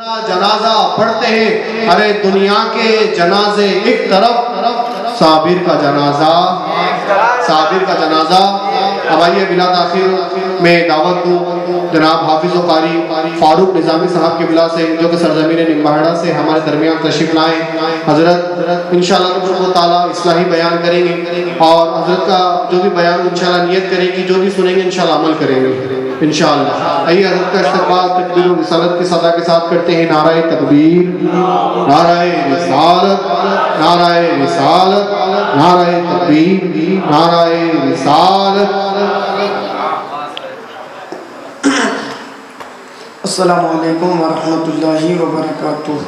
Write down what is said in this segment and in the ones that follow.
जनाजा पढ़ते हैं। अरे दुनिया के जनाजे एक तरफ, साबिर का जनाजा, साबिर का जनाजा। अब आइए बिला ताखिर में दावत दूँ जनाब हाफिज़ व कारी फारूक निज़ामी साहब के बिला से, जो कि सरजमीन निम्बाड़ा से हमारे दरमियान तशरीफ लाएँ। हज़रत इंशाअल्लाह ताला इस्लाही बयान करेंगे और हज़रत का जो भी बयान इंशाअल्लाह नियत करेंगे, जो भी सुनेंगे इंशाअल्लाह अमल करेंगे इंशाअल्लाह। आइए हज़रत का इस्तक़बाल तकबीर व रिसालत की सदा के साथ करते हैं। नाराए तकबीर, नाराए रिसालत, नाराए रिसालत, नाराए तकबीर, नाराए रिसालत। अस्सलामु अलैकुम व रहमतुल्लाहि व बरकातुहू।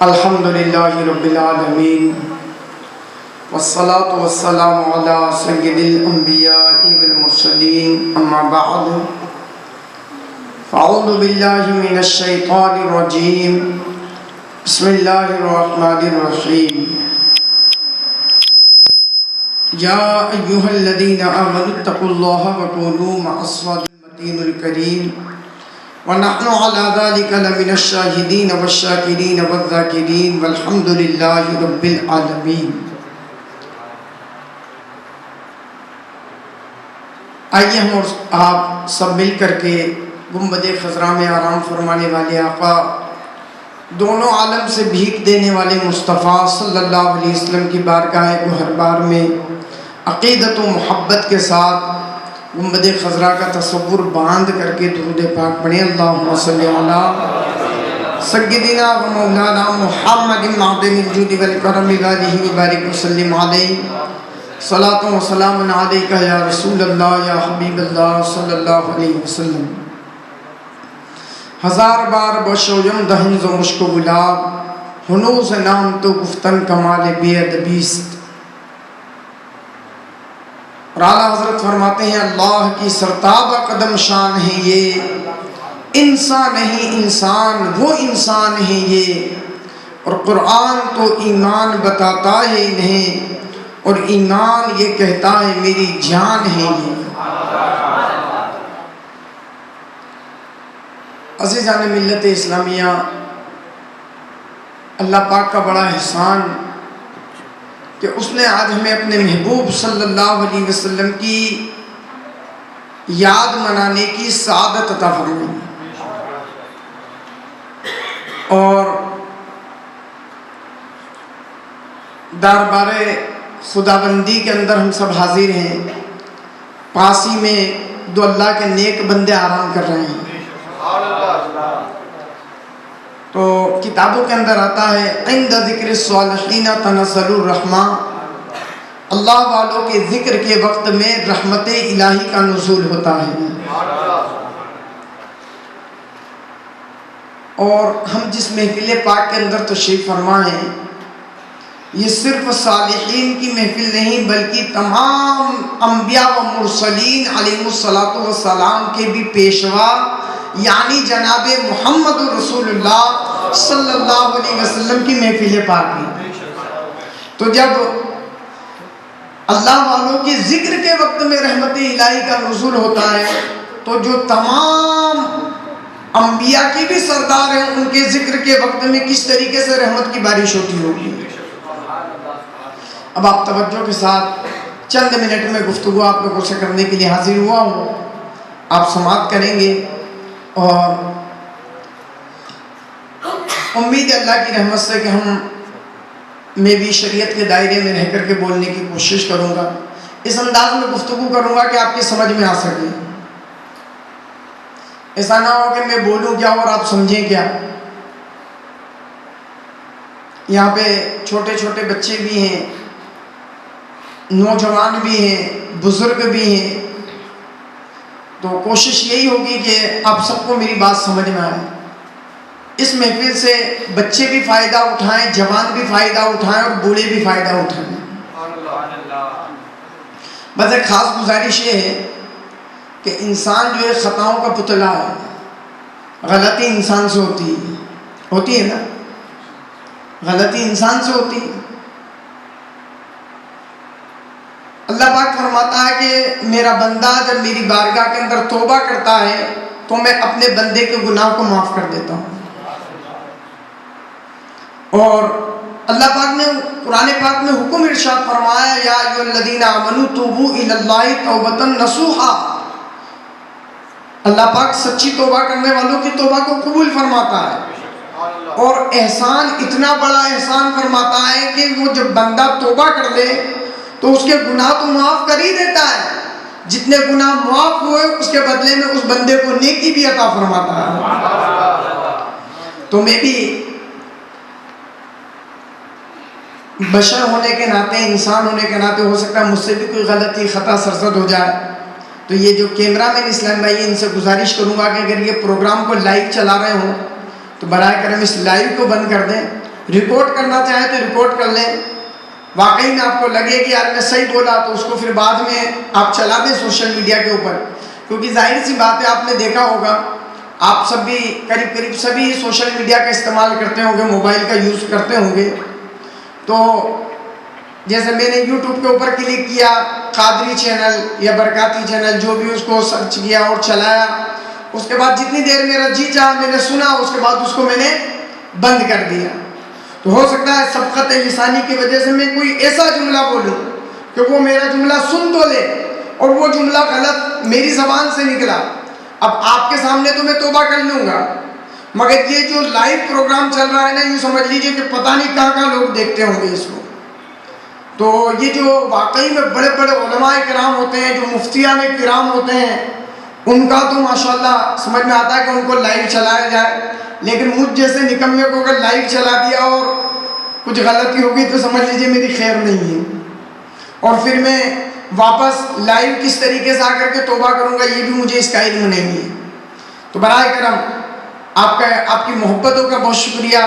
अल्हम्दुलिल्लाहि रब्बिल आलमीन वस्सलातु वस्सलामु अला सय्यिदिल अंबिया'i वल मुरसलीन, अम्मा बअद। फ़अऊज़ु बिल्लाहि मिनश शैतानिर रजीम, बिस्मिल्लाहिर रहमानिर रहीम। या अय्युहल्लज़ीना आमनुत्तक़ुल्लाह व कूनू मअस-सादिक़ीनिल करीम व नहनु अला ज़ालिका लमिनश शाहिदीन वश-शाकिरीन वज़-ज़ाकिरीन वल्हम्दुलिल्लाहि रब्बिल आलमीन। आइए हम और आप सब मिल करके गुंबद खज़रा में आराम फरमाने वाले आका, दोनों आलम से भीख देने वाले मुस्तफ़ा सल्लल्लाहु अलैहि वसल्लम की बारगाह गुहरबार में अक़ीदत व मोहब्बत के साथ गुंबद खज़रा का तसव्वुर बांध करके दुरूद पाक पढ़ें। अल्लाहुम्मा सल्लि अला सय्यिदिना व मौलाना मुहम्मदिन मअदिनिल जुदी वल करम व आलिहि व बारिक व सल्लिम अलैहि। सलातो व सलामुन अलैका या रसूलल्लाह या हबीबल्लाह सल्लल्लाहु अलैहि वसल्लम। हजार बार बशोयम दहन ज़ो मुश्क गुलाब, हुनूज़ नाम तो गुफ्तन कमाल बेअदबीस्त। और आला हज़रत फरमाते हैं अल्लाह की सरताबा कदम शान है ये, इंसान नहीं इंसान वो इंसान है ये। और कुरान तो ईमान बताता है इन्हें, और ईमान ये कहता है मेरी जान है ये। अज़ीज़ान मिल्लत इस्लामिया, अल्लाह पाक का बड़ा एहसान कि उसने आज हमें अपने महबूब सल्लल्लाहु अलैहि वसल्लम की याद मनाने की सआदत अता फरमाई। और दरबारे खुदाबंदी के अंदर हम सब हाजिर हैं। पास ही में दो अल्लाह के नेक बंदे आराम कर रहे हैं। तो किताबों के अंदर आता है इंद ज़िक्र सालिहीन तनज़्ज़लुर रहमा, अल्लाह वालों के ज़िक्र के वक्त में रहमत इलाही का नुज़ूल होता है। और हम जिस महफिल पाक के अंदर तशरीफ़ फरमा हैं, ये सिर्फ सालिहीन की महफिल नहीं बल्कि तमाम अंबिया व मुरसलीन अलैहिस्सलातु वस्सलाम के भी पेशवा यानी जनाब मुहम्मद रसूलुल्लाह सल्लल्लाहु अलैहि वसल्लम की महफिल पाक है। तो जब अल्लाह वालों के जिक्र के वक्त में रहमत इलाही का नुज़ूल होता है, तो जो तमाम अंबिया की भी सरदार हैं उनके जिक्र के वक्त में किस तरीके से रहमत की बारिश होती होगी। अब आप तवज्जो के साथ चंद मिनट में गुफ्तगू आप लोगों से करने के लिए हाजिर हुआ हूँ। आप समाअत करेंगे और उम्मीद है अल्लाह की रहमत से कि मैं भी शरीयत के दायरे में रह करके बोलने की कोशिश करूँगा। इस अंदाज में गुफ्तगू करूँगा कि आपकी समझ में आ सके। ऐसा ना हो कि मैं बोलूँ क्या और आप समझें क्या। यहाँ पे छोटे छोटे बच्चे भी हैं, नौजवान भी हैं, बुजुर्ग भी हैं। तो कोशिश यही होगी कि आप सबको मेरी बात समझ में आए। इस महफिल से बच्चे भी फ़ायदा उठाएं, जवान भी फ़ायदा उठाएं और बूढ़े भी फ़ायदा उठाएं। बस एक ख़ास गुजारिश ये है कि इंसान जो है ख़ताओं का पुतला है। गलती इंसान से होती है ना, गलती इंसान से होती है। अल्लाह पाक फरमाता है कि मेरा बंदा जब मेरी बारगाह के अंदर तौबा करता है तो मैं अपने बंदे के गुनाह को माफ़ कर देता हूँ। और अल्लाह पाक ने कुरान पाक में हुक्म इरशाद फरमाया, या अय्युहल्लज़ीना आमनू तूबू इलल्लाहि तौबतन नसूहा। अल्लाह पाक सच्ची तौबा करने वालों की तौबा को कबूल फरमाता है। और एहसान, इतना बड़ा एहसान फरमाता है कि वो जब बंदा तौबा कर ले तो उसके गुनाह तो माफ़ कर ही देता है। जितने गुनाह माफ़ हुए उसके बदले में उस बंदे को नेकी भी अता फरमाता है। तो मैं भी बशर होने के नाते, इंसान होने के नाते, हो सकता है मुझसे भी कोई गलती ख़ता सरजद हो जाए। तो ये जो कैमरामैन इस्लाम भाई, इनसे गुजारिश करूँगा कि अगर ये प्रोग्राम को लाइव चला रहे हों तो बराए करम इस लाइव को बंद कर दें। रिकॉर्ड करना चाहें तो रिकॉर्ड कर लें। वाकई में आपको लगे कि यार मैं सही बोला तो उसको फिर बाद में आप चला दें सोशल मीडिया के ऊपर, क्योंकि जाहिर सी बात है, आपने देखा होगा, आप सब भी करीब करीब सभी सोशल मीडिया का इस्तेमाल करते होंगे, मोबाइल का यूज़ करते होंगे। तो जैसे मैंने यूट्यूब के ऊपर क्लिक किया, कादरी चैनल या बरकाती चैनल जो भी, उसको सर्च किया और चलाया। उसके बाद जितनी देर मेरा जी चाहा मैंने सुना, उसके बाद उसको मैंने बंद कर दिया। तो हो सकता है सबकत लिसानी की वजह से मैं कोई ऐसा जुमला बोलूँ कि वो मेरा जुमला सुन तो ले और वो जुमला गलत मेरी ज़बान से निकला। अब आपके सामने तो मैं तौबा कर लूँगा, मगर ये जो लाइव प्रोग्राम चल रहा है ना, यूँ समझ लीजिए कि पता नहीं कहाँ लोग देखते होंगे इसको। तो ये जो वाकई में बड़े बड़े उलमाए किराम होते हैं, जो मुफ्तियाने किराम होते हैं, उनका तो माशाल्लाह समझ में आता है कि उनको लाइव चलाया जाए। लेकिन मुझ जैसे निकम्मे को अगर लाइव चला दिया और कुछ गलती होगी तो समझ लीजिए मेरी खैर नहीं है। और फिर मैं वापस लाइव किस तरीके से आकर के तौबा करूँगा, ये भी मुझे इसका इल्म नहीं है। तो बराए करम आपकी मोहब्बतों का बहुत शुक्रिया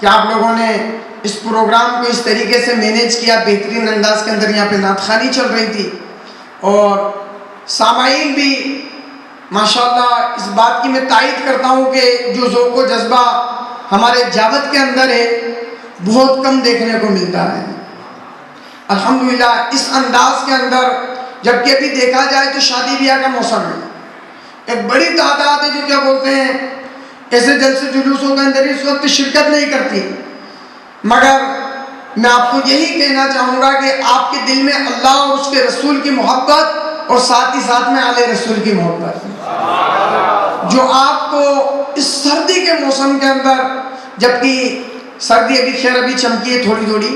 कि आप लोगों ने इस प्रोग्राम को इस तरीके से मैनेज किया, बेहतरीन अंदाज के अंदर। यहाँ पे नातखानी चल रही थी और सामाईन भी माशाल्लाह, इस बात की मैं तायद करता हूँ कि जो ज़ौक़ व जज्बा हमारे जावत के अंदर है बहुत कम देखने को मिलता है अल्हम्दुलिल्लाह। इस अंदाज के अंदर, जबकि अभी देखा जाए तो शादी ब्याह का मौसम है, एक बड़ी तादाद है जो क्या बोलते हैं ऐसे जलसे जुलूसों के अंदर इस वक्त शिरकत नहीं करती। मगर मैं आपको यही कहना चाहूँगा कि आपके दिल में अल्लाह और उसके रसूल की मोहब्बत और साथ ही साथ में आले रसूल की मोहब्बत, जो आपको इस सर्दी के मौसम के अंदर, जबकि सर्दी अभी खैर अभी चमकी है थोड़ी थोड़ी,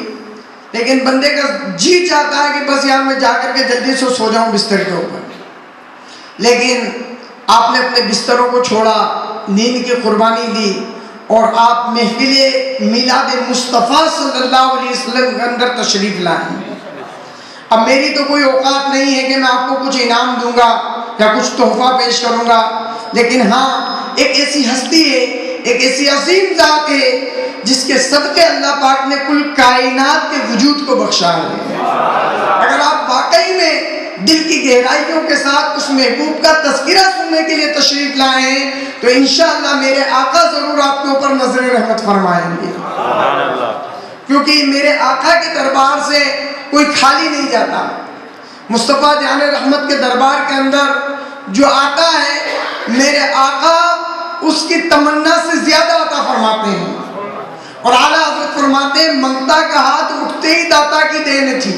लेकिन बंदे का जी चाहता है कि बस यार मैं जाकर के जल्दी से सो जाऊं बिस्तर के ऊपर, लेकिन आपने अपने बिस्तरों को छोड़ा, नींद की कुर्बानी दी और आप महफिले मिलाद मुस्तफ़ा सल्लल्लाहु अलैहि वसल्लम के अंदर तशरीफ़ लाए। अब मेरी तो कोई औकात नहीं है कि मैं आपको कुछ इनाम दूंगा या कुछ तोहफा पेश करूंगा, लेकिन हाँ, एक ऐसी हस्ती है, एक ऐसी अजीम ज़ात है जिसके सदक़े अल्लाह पाक ने कुल कायनात के वजूद को बख्शा है। अगर आप वाकई में दिल की गहराइयों के साथ उस महबूब का तज़किरा सुनने के लिए तशरीफ़ लाए हैं तो इंशाअल्लाह मेरे आका ज़रूर आपके ऊपर नज़र रहमत फरमाएंगे, क्योंकि मेरे आका के दरबार से कोई खाली नहीं जाता। मुस्तफ़ा जान रहमत के दरबार के अंदर जो आता है, मेरे आका उसकी तमन्ना से ज़्यादा अता फरमाते हैं। और आला हज़रत फरमाते हैं, मंगता का हाथ उठते ही दाता की देन थी।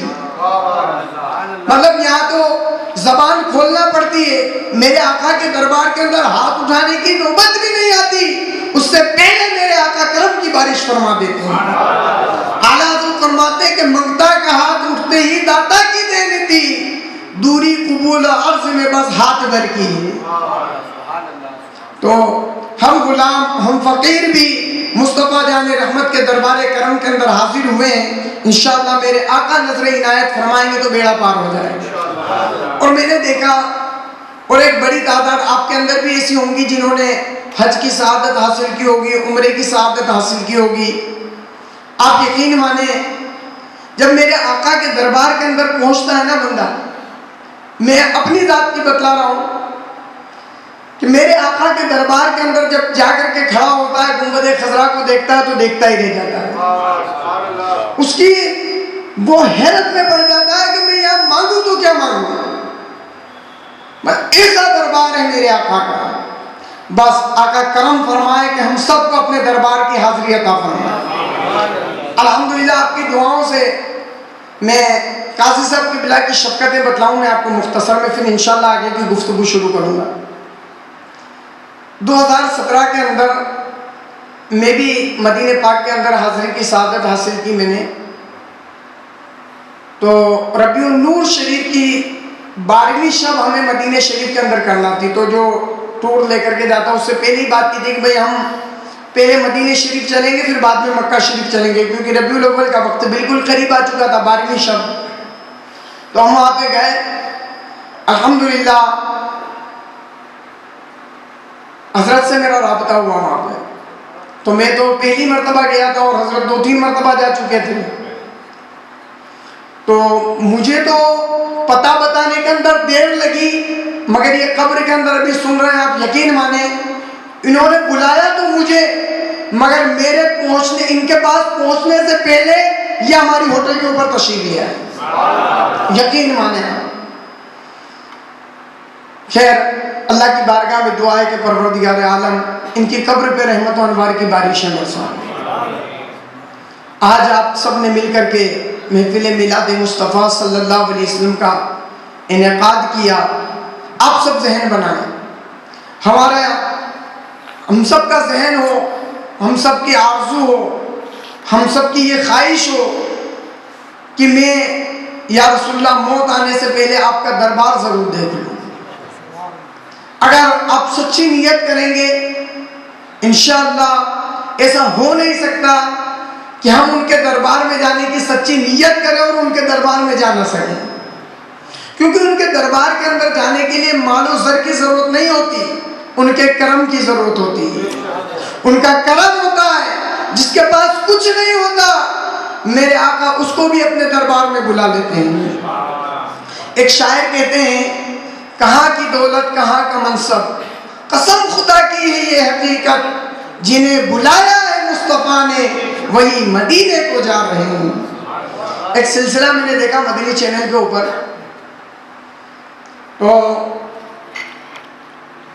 मतलब यहाँ तो ज़बान खोलना पड़ती है, मेरे आका के दरबार के अंदर हाथ उठाने की नौबत भी नहीं आती, उससे पहले मेरे आका करम की बारिश फरमा देते हैं। आला हज़रत फरमाते हैं कि मंगता का हाथ उठते ही दाता की देन थी, दूरी कबूल अर्ज़ में बस हाथ भर की है। तो हम गुलाम, हम फ़कीर भी मुस्तफ़ा जान रहमत के दरबार करम के अंदर हाजिर हुए हैं। इंशाअल्लाह मेरे आका नजर इनायत फरमाएंगे तो बेड़ा पार हो जाएगा। और मैंने देखा, और एक बड़ी तादाद आपके अंदर भी ऐसी होंगी जिन्होंने हज की सआदत हासिल की होगी, उम्रे की सआदत हासिल की होगी। आप यकीन माने, जब मेरे आका के दरबार के अंदर पहुंचता है ना बंदा, मैं अपनी जात की बतला रहा हूँ कि मेरे आका के दरबार के अंदर जब जाकर के खड़ा होता है, गुंबद खजरा को देखता है तो देखता ही रह जाता है। उसकी वो हैरत में पड़ जाता है कि मैं यहाँ मांगू तो क्या मांगू। ऐसा दरबार है मेरे आका का। बस आका करम फरमाए कि हम सबको अपने दरबार की हाजिरी अता फरमाए। अल्हम्दुलिल्लाह आपकी दुआओं से मैं काजी साहब की बिला की शफ़क़तें बतलाऊँ, मैं आपको मुख्तसर में, फिर इंशाल्लाह आगे की गुफ्तगू शुरू करूँगा। 2017 के अंदर मैं भी मदीने पाक के अंदर हाज़िरी की सआदत हासिल की मैंने। तो रबीउन नूर शरीफ की 12वीं शब हमें मदीने शरीफ के अंदर करना थी। तो जो टूर लेकर के जाता उससे पहले ही बात की थी कि भाई हम पहले मदीने शरीफ चलेंगे, फिर बाद में मक्का शरीफ चलेंगे, क्योंकि रबीउल अव्वल का वक्त बिल्कुल करीब आ चुका था, 12वीं शब। तो हम वहाँ पे गए। अल्हम्दुलिल्लाह हजरत से मेरा राबता हुआ वहाँ पे। तो मैं तो पहली मरतबा गया था और हजरत 2-3 मरतबा जा चुके थे। तो मुझे तो पता बताने के अंदर देर लगी, मगर ये कब्र के अंदर अभी सुन रहे हैं आप, यकीन माने इन्होंने बुलाया तो मुझे, मगर मेरे पहुंचने, इनके पास पहुंचने से पहले ये हमारी होटल के ऊपर तशरीफ लिया है, यकीन माने। खैर अल्लाह की बारगाह में दुआ है कि परवरदिगार आलम इनकी कब्र पे रहमत और अनवार की बारिशें बरसाए। आज आप सब ने मिल करके महफिल मिलाद मुस्तफ़ा सल्लल्लाहु अलैहि वसल्लम का इनेकाद किया। आप सब जहन बनाएं, हमारा हम सब का जहन हो, हम सब की आरज़ू हो, हम सब की ये ख्वाहिश हो कि मैं या रसूलुल्लाह मौत आने से पहले आपका दरबार ज़रूर देख लूँ। अगर आप सच्ची नीयत करेंगे इंशाअल्लाह ऐसा हो नहीं सकता कि हम उनके दरबार में जाने की सच्ची नीयत करें और उनके दरबार में जा न सकें, क्योंकि उनके दरबार के अंदर जाने के लिए मालो ज़र की ज़रूरत नहीं होती, उनके करम की ज़रूरत होती है। उनका करम होता है, जिसके पास कुछ नहीं होता मेरे आका उसको भी अपने दरबार में बुला लेते हैं। एक शायर कहते हैं, कहाँ की दौलत कहाँ का मनसब, कसम खुदा की है ये हकीकत, जिन्हें बुलाया है मुस्तफ़ा ने वही मदीने को जा रहे हैं। एक सिलसिला मैंने देखा मदनी चैनल के ऊपर, तो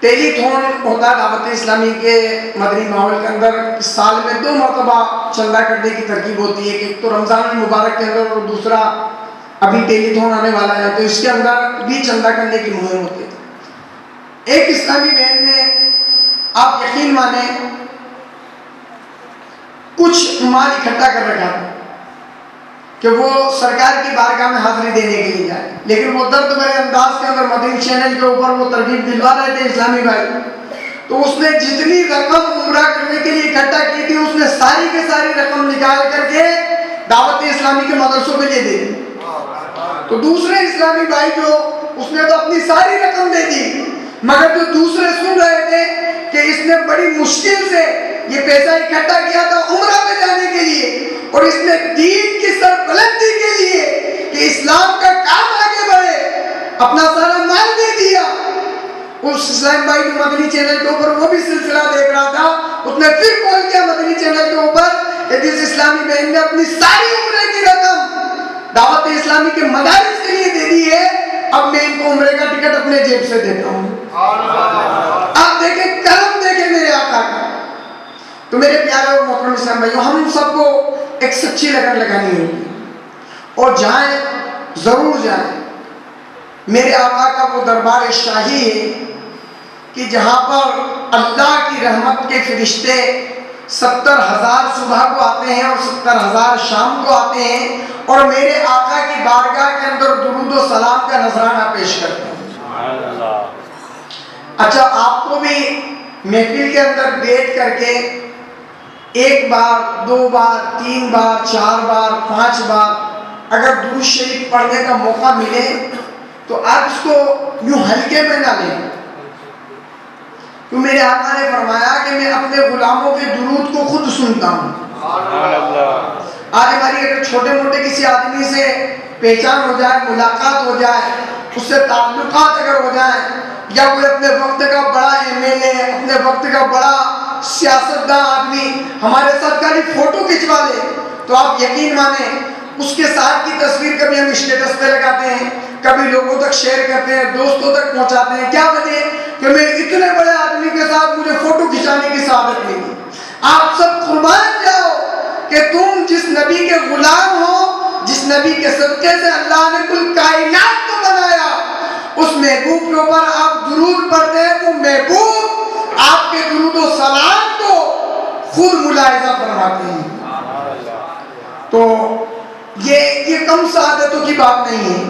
टेलीथॉन होता है दावत इस्लामी के मदनी माहौल के अंदर। साल में 2 मरतबा चंदा करने की तरकीब होती है, एक तो रमज़ान मुबारक के अंदर और दूसरा अभी टेलीथॉन आने वाला है, तो इसके अंदर भी चंदा करने की मुहिम होती है। एक इस्लामी बहन ने, आप यकीन माने, कुछ माल इकट्ठा कर रखा था कि वो सरकार की बारगाह में हाजिरी देने के लिए जाए, लेकिन वो दर्द भरे अंदाज के अंदर मदनी चैनल के ऊपर वो तरकीब दिलवा रहे थे इस्लामी भाई। तो उसने जितनी रकम उम्रा करने के लिए इकट्ठा की थी, उसने सारी की सारी रकम निकाल करके दावत इस्लामी के मदरसों के लिए दे दी। तो दूसरे इस्लामी भाई जो, उसने तो अपनी सारी रकम दे दी, मगर जो दूसरे सुन रहे थे कि इसने बड़ी मुश्किल से ये पैसा इकट्ठा किया था उम्रा पे जाने के लिए, और इसने दीन की सरबलंदी के लिए कि इस्लाम का काम आगे बढ़े अपना सारा माल दे दिया। उस इस्लाम भाई जो मदनी चैनल के ऊपर वो भी सिलसिला देख रहा था, उसने फिर कॉल किया मदनी चैनल के ऊपर कि जिस इस्लामी बहन ने अपनी सारी उम्रे की रकम दावत इस्लामी के मदारिस के लिए दे दी है, अब मैं इनको उम्रे का टिकट अपने जेब से देता हूँ। आप देखें करम, देखें मेरे आका का। तो मेरे प्यारे और मोहतरम इस्लाम भाइयों, हम सबको एक सच्ची लगन लगानी होगी और जाएं, जरूर जाएं। मेरे आका का वो दरबार शाही है कि जहाँ पर अल्लाह की रहमत के फरिश्ते 70,000 सुबह को आते हैं और 70,000 शाम को आते हैं और मेरे आका की बारगाह के अंदर दुरूद व सलाम का नजराना पेश करते हैं। अच्छा, आपको भी महफिल के अंदर बैठ करके 1 बार, 2 बार, 3 बार, 4 बार, 5 बार अगर दुरूद शरीफ पढ़ने का मौका मिले तो आप इसको यूं हल्के में ना लें। तो मेरे आका ने फरमाया कि मैं अपने गुलामों के दुरूद को खुद सुनता हूँ। आज हमारी अगर छोटे मोटे किसी आदमी से पहचान हो जाए, मुलाकात हो जाए, उससे ताल्लुकात अगर हो जाए, या कोई अपने वक्त का बड़ा MLA, अपने वक्त का बड़ा सियासतदान आदमी हमारे साथ खाली फोटो खिंचवा ले, तो आप यकीन माने उसके साथ की तस्वीर कभी हम स्टेटस पे लगाते हैं, कभी लोगों तक शेयर करते हैं, दोस्तों तक पहुंचाते हैं। क्या वजह कि मैं इतने बड़े आदमी के साथ मुझे फोटो खिंचाने की सादत मिली। आप सब कुर्बान जाओ कि तुम जिस नबी के गुलाम हो, जिस नबी के सदके से अल्लाह ने कुल कायनात को बनाया, उस महबूब के ऊपर आप दुरूद पढ़ते हैं। वो महबूब आपके दुरूद और सलाम को खुद मुलाहिजा फरमाते हैं। तो ये कम सादतों की बात नहीं है।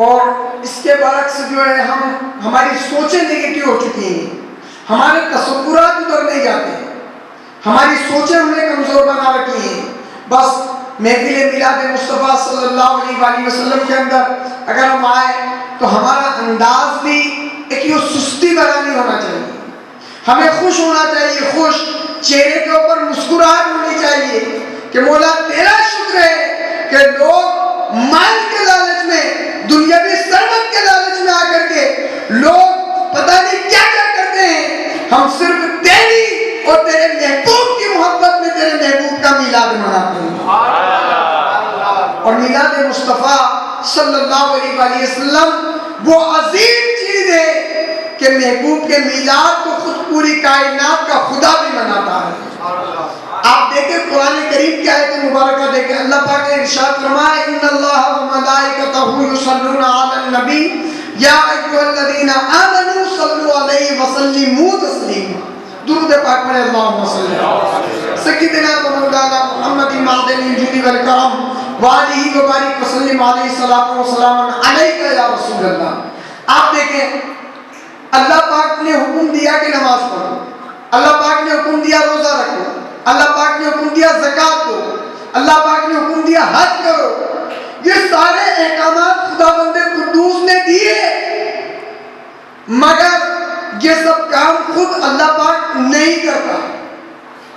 और इसके बरक्स जो है हमारी सोचें नेगेटिव हो चुकी हैं, हमारे तसव्वुरात उधर नहीं जाते, हमारी सोचें हमने कमजोर बना रखी हैं। बस महफिल मिलाद मुस्तफ़ा सल्लल्लाहु अलैहि वसल्लम के अंदर अगर हम आए तो हमारा अंदाज भी एक ये सुस्ती वाला नहीं होना चाहिए। हमें खुश होना चाहिए, खुश चेहरे के ऊपर मुस्कुराहट होनी चाहिए कि मौला तेरा शुक्र है कि लोग माल के लालच में, दुनियावी सरवत के लालच में आकर के लोग पता नहीं क्या क्या करते हैं। हम सिर्फ तेरी और तेरे महबूब की मोहब्बत में तेरे महबूब का मिलाद मनाते हैं। और मिलाद मुस्तफ़ा सल्लल्लाहु अलैहि वसल्लम वो अजीम चीज है कि महबूब के मिलाद को खुद पूरी कायनात का खुदा भी मनाता है। आप देखें कुरान करीम की आयत मुबारक देखें, अल्लाह पाक ने इरशाद फरमाया इन्नल्लाह व मलाइकतहु युसल्लूना अलन नबी या अय्युहल्लज़ीना आमनू सल्लु अलैहि व सल्लिमू तस्लीमा। दुरूद पाक पढ़े अल्लाहुम्मा सल्ली अला सय्यिदिना व मौलाना मुहम्मदिन मअदिल जुदी वल करम व आलिहि व बारिक व सल्लिम अलैहि सलातु व सलाम अलैका या रसूल अल्लाह। आप देखें अल्लाह पाक ने हुक्म दिया कि नमाज पढ़ो, अल्लाह पाक ने हुक्म दिया रोजा रखो, अल्लाह पाक ने हुक्म दिया ज़कात दो, अल्लाह पाक ने हुक्म दिया हज करो। ये सारे अहकामात खुदावंद कुद्दूस ने दिए, मगर ये सब काम खुद अल्लाह पाक नहीं करता।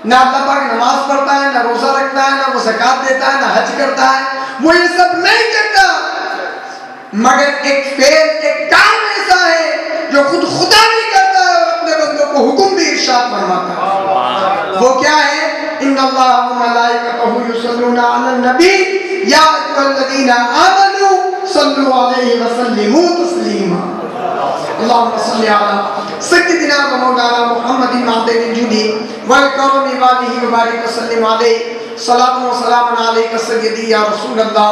ना अल्लाह पाक नमाज पढ़ता है, ना रोजा रखता है, ना वो ज़कात देता है, ना हज करता है, वो ये सब नहीं करता। मगर एक फेल, एक काम ऐसा है जो खुद खुदा भी करता है और अपने बंदों को हुक्म भी इरशाद फरमाता है। वो क्या है? इन्नल्लाह व मलाइकतहु युसल्लूना अलन नबी या अय्युहल्लज़ीना आमनू सल्लु अलैहि व सल्लिमू तस्लीमा। अल्लाहुम्मा सल्लि अला सय्यिदिना व मौलाना मुहम्मदिन मअदिल जुदी वल करम व आलिहि व बारिक व सल्लिम अलैहि सलातु व सलाम अलैका सय्यदी या रसूल अल्लाह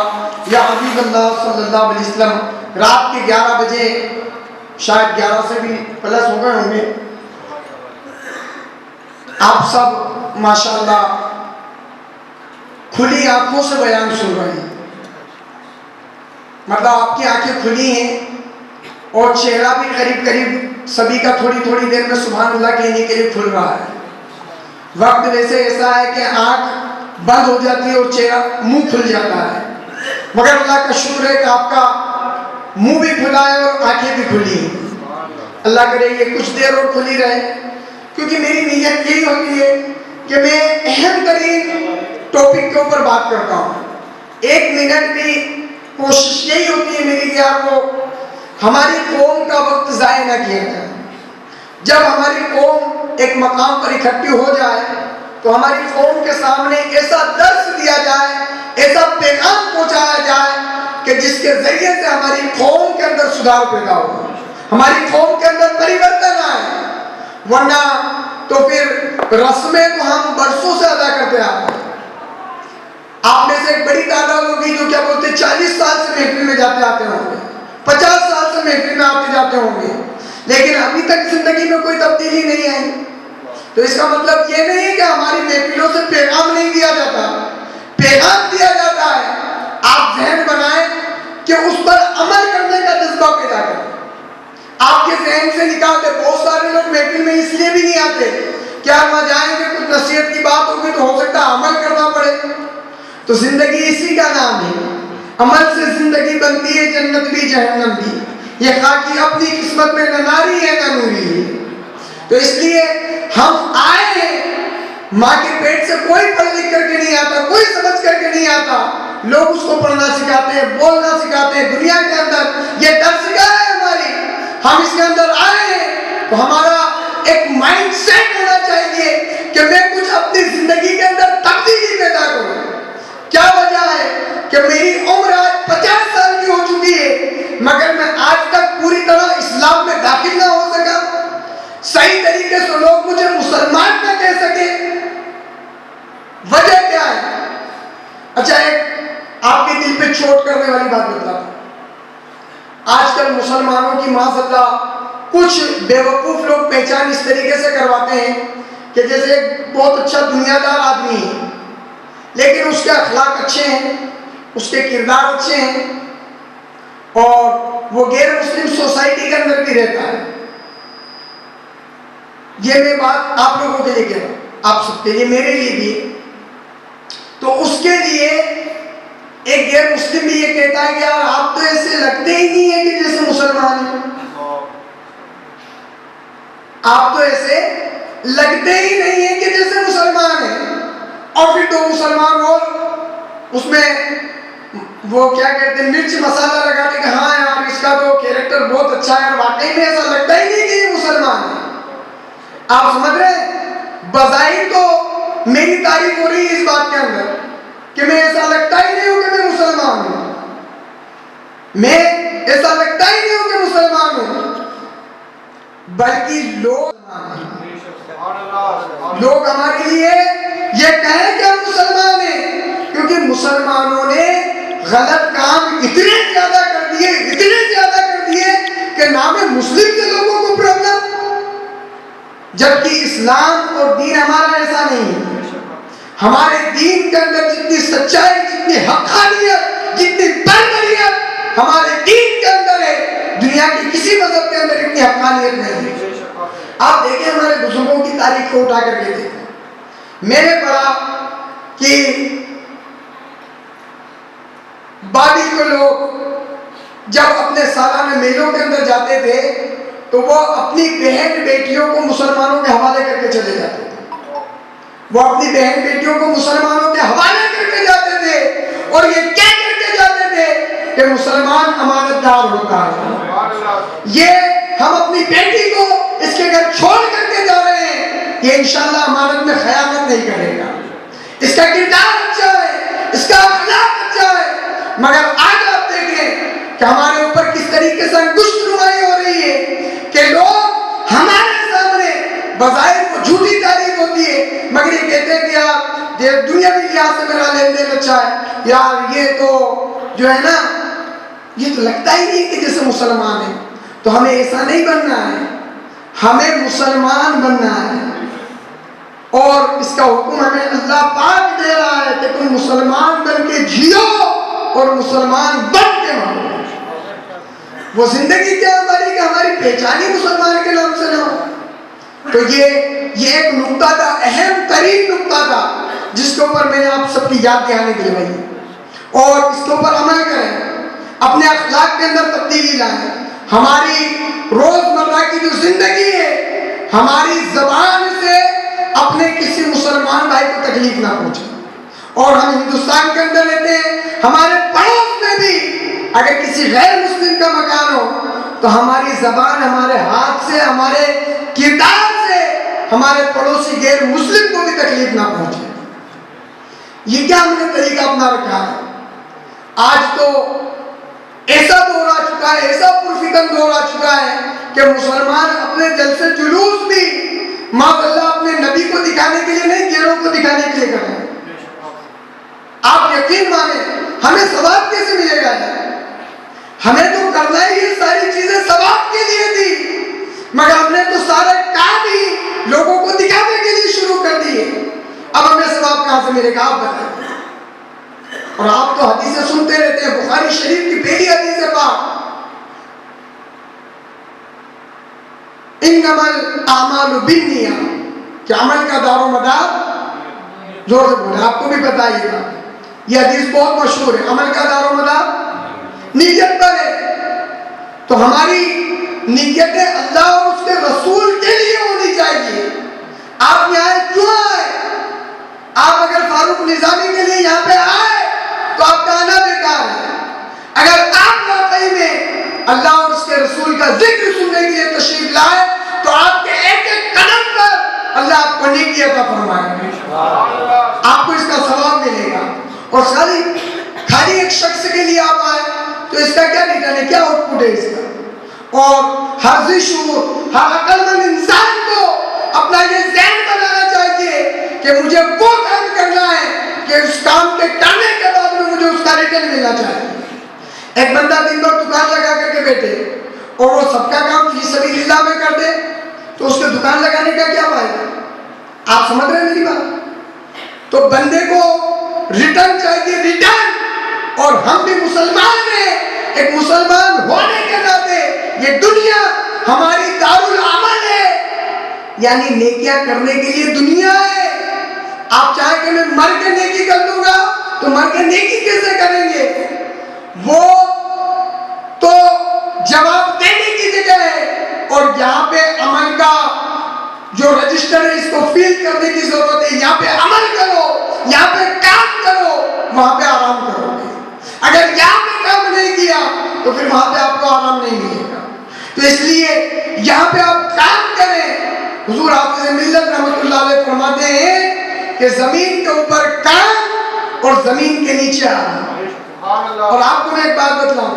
या हबीब अल्लाह सल्लल्लाहु अलैहि वसल्लम। रात के 11 बजे, शायद 11 से भी प्लस हो गए होंगे, आप सब माशाअल्लाह खुली आंखों से बयान सुन रहे हैं। मतलब आपकी आंखें खुली हैं और चेहरा भी करीब करीब सभी का थोड़ी थोड़ी देर में सुभान अल्लाह कहने के लिए खुल रहा है। वक्त वैसे ऐसा है कि आंख बंद हो जाती है और चेहरा, मुंह खुल जाता है, मगर अल्लाह का शुक्र है कि आपका मुंह भी खुला है और आंखें भी खुली हैं। अल्लाह करे ये कुछ देर और खुली रहे, क्योंकि मेरी नीयत यही होती है कि मैं अहम तरीन टॉपिक के ऊपर बात करता हूँ। 1 मिनट भी कोशिश यही होती है मेरी कि आपको हमारी कौम का वक्त ज़ाया न किया जाए। जब हमारी कौम एक मकाम पर इकट्ठी हो जाए तो हमारी कौम के सामने ऐसा दर्स दिया जाए, ऐसा पैगाम पहुंचाया जाए कि जिसके जरिए से हमारी कौम के अंदर सुधार पैदा हो, हमारी कौम के अंदर परिवर्तन आए। वरना तो फिर रस्में तो हम बरसों से अदा करते आ रहे हैं। आप में से एक बड़ी तादाद होगी जो क्या बोलते 40 साल से महफिल में जाते आते होंगे, 50 साल से महफिल में आते जाते होंगे, लेकिन अभी तक जिंदगी में कोई तब्दीली नहीं आई। तो इसका मतलब ये नहीं है कि हमारी महफिलों से पैगाम नहीं दिया जाता, पैगाम दिया जाता है। आप जहन बनाएं कि उस पर अमल करने का जज्बा पैदा करें। आपके जहन से निकाल दे। बहुत सारे लोग महफिल में इसलिए भी नहीं आते, क्या वहां जाएंगे कुछ नसीहत की बात होगी तो हो सकता है अमल करना पड़े। तो जिंदगी इसी का नाम है, अमल से जिंदगी बनती है, जन्नत भी जहन्नम भी। ये खाकी अपनी किस्मत में न नारी है न नूरी है। तो इसलिए हम आए हैं, माँ के पेट से कोई पढ़ लिख करके नहीं आता, कोई समझ करके नहीं आता। लोग उसको पढ़ना सिखाते हैं, बोलना सिखाते हैं। दुनिया के अंदर ये दर्शगा है हमारी, हम इसके अंदर आए हैं तो हमारा एक माइंड सेट होना चाहिए कि मैं कुछ अपनी जिंदगी के अंदर तब्दीली पैदा करूं। क्या वजह है कि मेरी उम्र आज 50 साल की हो चुकी है, चोट करने वाली बात बतलाता हूं। आजकल मुसलमानों की माज़अल्लाह कुछ बेवकूफ लोग पहचान इस तरीके से करवाते हैं कि जैसे एक बहुत अच्छा दुनियादार आदमी है, लेकिन उसके अखलाक अच्छे हैं, उसके किरदार अच्छे हैं और वो गैर मुस्लिम सोसाइटी के अंदर भी रहता है। ये मैं बात आप लोगों के लिए कह रहा हूं, आप सबके लिए, मेरे लिए भी। तो उसके लिए एक गैर मुस्लिम भी ये कहता है कि यार आप तो ऐसे लगते ही नहीं है कि जैसे मुसलमान हैं, आप तो ऐसे लगते ही नहीं है कि जैसे मुसलमान हैं। और फिर दो मुसलमान वो उसमें वो क्या कहते हैं, मिर्च मसाला लगा के, हाँ यार इसका तो कैरेक्टर बहुत अच्छा है और वाकई में ऐसा लगता ही नहीं कि ये मुसलमान है। आप समझ रहे हैं, बज़ाहिर तो मेरी तारीफ हो रही है इस बात के अंदर कि मैं ऐसा लगता ही नहीं हूं कि मैं मुसलमान हूं, मैं ऐसा लगता ही नहीं हूं कि मुसलमान हूं, बल्कि लोग हमारे लिए ये कहें कि हम मुसलमान हैं, क्योंकि मुसलमानों ने गलत काम इतने ज्यादा कर दिए कि नाम है मुस्लिम के लोगों को प्रॉब्लम, जबकि इस्लाम और दीन हमारा ऐसा नहीं है। हमारे दीन के अंदर जितनी सच्चाई, जितनी हक़ानियत, जितनी बरबरियत हमारे दीन के अंदर है, दुनिया के किसी मजहब के अंदर इतनी हक़ानियत नहीं है। आप देखें हमारे बुजुर्गों की तारीख को उठा करके देखें। मैंने पढ़ा कि बाबी के लोग जब अपने सालाना मेलों के अंदर जाते थे तो वो अपनी बहन बेटियों को मुसलमानों के हवाले करके चले जाते थे। वो अपनी बहन बेटियों को मुसलमानों के हवाले करके जाते थे और ये क्या करके जाते थे कि मुसलमान अमानतदार होता है, ये हम अपनी बेटी को इसके घर छोड़ करके जा रहे हैं, ये इंशाअल्लाह अमानत में खयानत नहीं करेगा, इसका किरदार अच्छा है, इसका अखलाक अच्छा है। मगर आज आप देखें कि हमारे ऊपर किस तरीके से अंगुष्ठ नुमाई हो रही है कि लोग हमारे सामने बज़ाहिर को झूठी तारीफ होती है, मगर ये कहते हैं कि यार दुनियावी लिहाज से मेरा लेन देन अच्छा है, यार ये तो जो है ना, ये तो लगता ही नहीं कि जैसे मुसलमान है। तो हमें ऐसा नहीं बनना है, हमें मुसलमान बनना है और इसका हुक्म हमें अल्लाह पाक दे रहा है कि तुम मुसलमान बन के जियो और मुसलमान बन के मरो। वो जिंदगी क्या हमारी कि हमारी पहचान ही मुसलमान के नाम से ना हो। तो ये एक नुक्ता था, अहम तरीन नुक्ता था, जिसके ऊपर मैंने आप सबकी याद दिलाने के लिए भाई, और इसके ऊपर अमल करें, अपने अखलाक के अंदर तब्दीली लाएं। हमारी रोजमर्रा की जो जिंदगी है, हमारी जबान से अपने किसी मुसलमान भाई को तकलीफ ना पहुंचे। और हम हिंदुस्तान के अंदर रहते हैं, हमारे पड़ोस में भी अगर किसी गैर मुस्लिम का मकान हो तो हमारी जबान हमारे हाथ से, हमारे किरदार से हमारे पड़ोसी गैर मुस्लिम को भी तकलीफ ना पहुंचे। ये क्या हमने तरीका अपना रखा है? आज तो ऐसा दौर आ चुका है, ऐसा पुरफिकन दौर आ चुका है कि मुसलमान अपने जलसे जुलूस भी माशाअल्लाह अपने नबी को दिखाने के लिए नहीं, गैरों को दिखाने के लिए कर रहे हैं। आप यकीन माने, हमें सवाब कैसे मिलेगा? हमें तो करना ही ये सारी चीजें सवाब के लिए थी, मगर हमने तो सारे काम ही लोगों को दिखाने के लिए शुरू कर दिए। अब हमें सवाब कहां से मिलेगा आप बताएं? और आप तो हदीसें सुनते रहते हैं, बुखारी शरीफ की पहली हदीस है पाक, इन्नमल आमालु बिन्निया, कि अमल का दारो मदार, जोर से बोले, आपको भी बताइएगा, यह हदीस बहुत मशहूर है, अमल का दारो मदार नियत पर है। तो हमारी नियतें अल्लाह और उसके रसूल के लिए होनी चाहिए। आप यहाँ क्यों आए? आप अगर फारूक निजामी के लिए यहाँ पे आए तो आपका आना बेकार है। अगर आप वाकई में अल्लाह और उसके रसूल का जिक्र सुनने के लिए तशरीफ लाए तो आपके एक एक कदम पर अल्लाह आपको नेकी अता फरमाएगा, आपको इसका सवाब मिलेगा। और खाली एक शख्स के लिए आप आए तो इसका क्या रिटर्न है, क्या आउटपुट है इसका? और हर जिशूर, हर अक्लमंद इंसान को अपना ये ज़हन बनाना चाहिए कि मुझे वो काम करना है कि उस काम के करने के बाद में मुझे उसका रिटर्न टाइटल मिलना चाहिए। एक बंदा दिन भर दुकान लगा करके बैठे और वो सबका काम फी सबीलिल्लाह में कर दे, तो उसके दुकान लगाने का क्या फायदा? आप समझ रहे हैं मेरी बात? तो बंदे को रिटर्न चाहिए, रिटर्न। और हम भी मुसलमान हैं, एक मुसलमान होने के नाते ये दुनिया हमारी दारुल अमल है, यानी नेकियां करने के लिए दुनिया है। आप चाहे कि मैं मर के नेकी कर दूंगा, तो मर के नेकी कैसे करेंगे? वो तो जवाब देने की जगह है, और यहाँ पे अमल का जो रजिस्टर है इसको फिल करने की जरूरत है। यहाँ पे अमल करो, यहाँ पे काम करो, वहां पे आराम करोगे। अगर यहाँ पे काम नहीं किया तो फिर वहां पे आपको आराम नहीं मिलेगा। तो इसलिए यहाँ पे आप काम करें। हुजूर हाफिज़ मिल्लत रहमतुल्लाह अलैह फरमाते हैं कि जमीन के ऊपर काम और जमीन के नीचे आराम। और आपको मैं एक बात बतलाऊं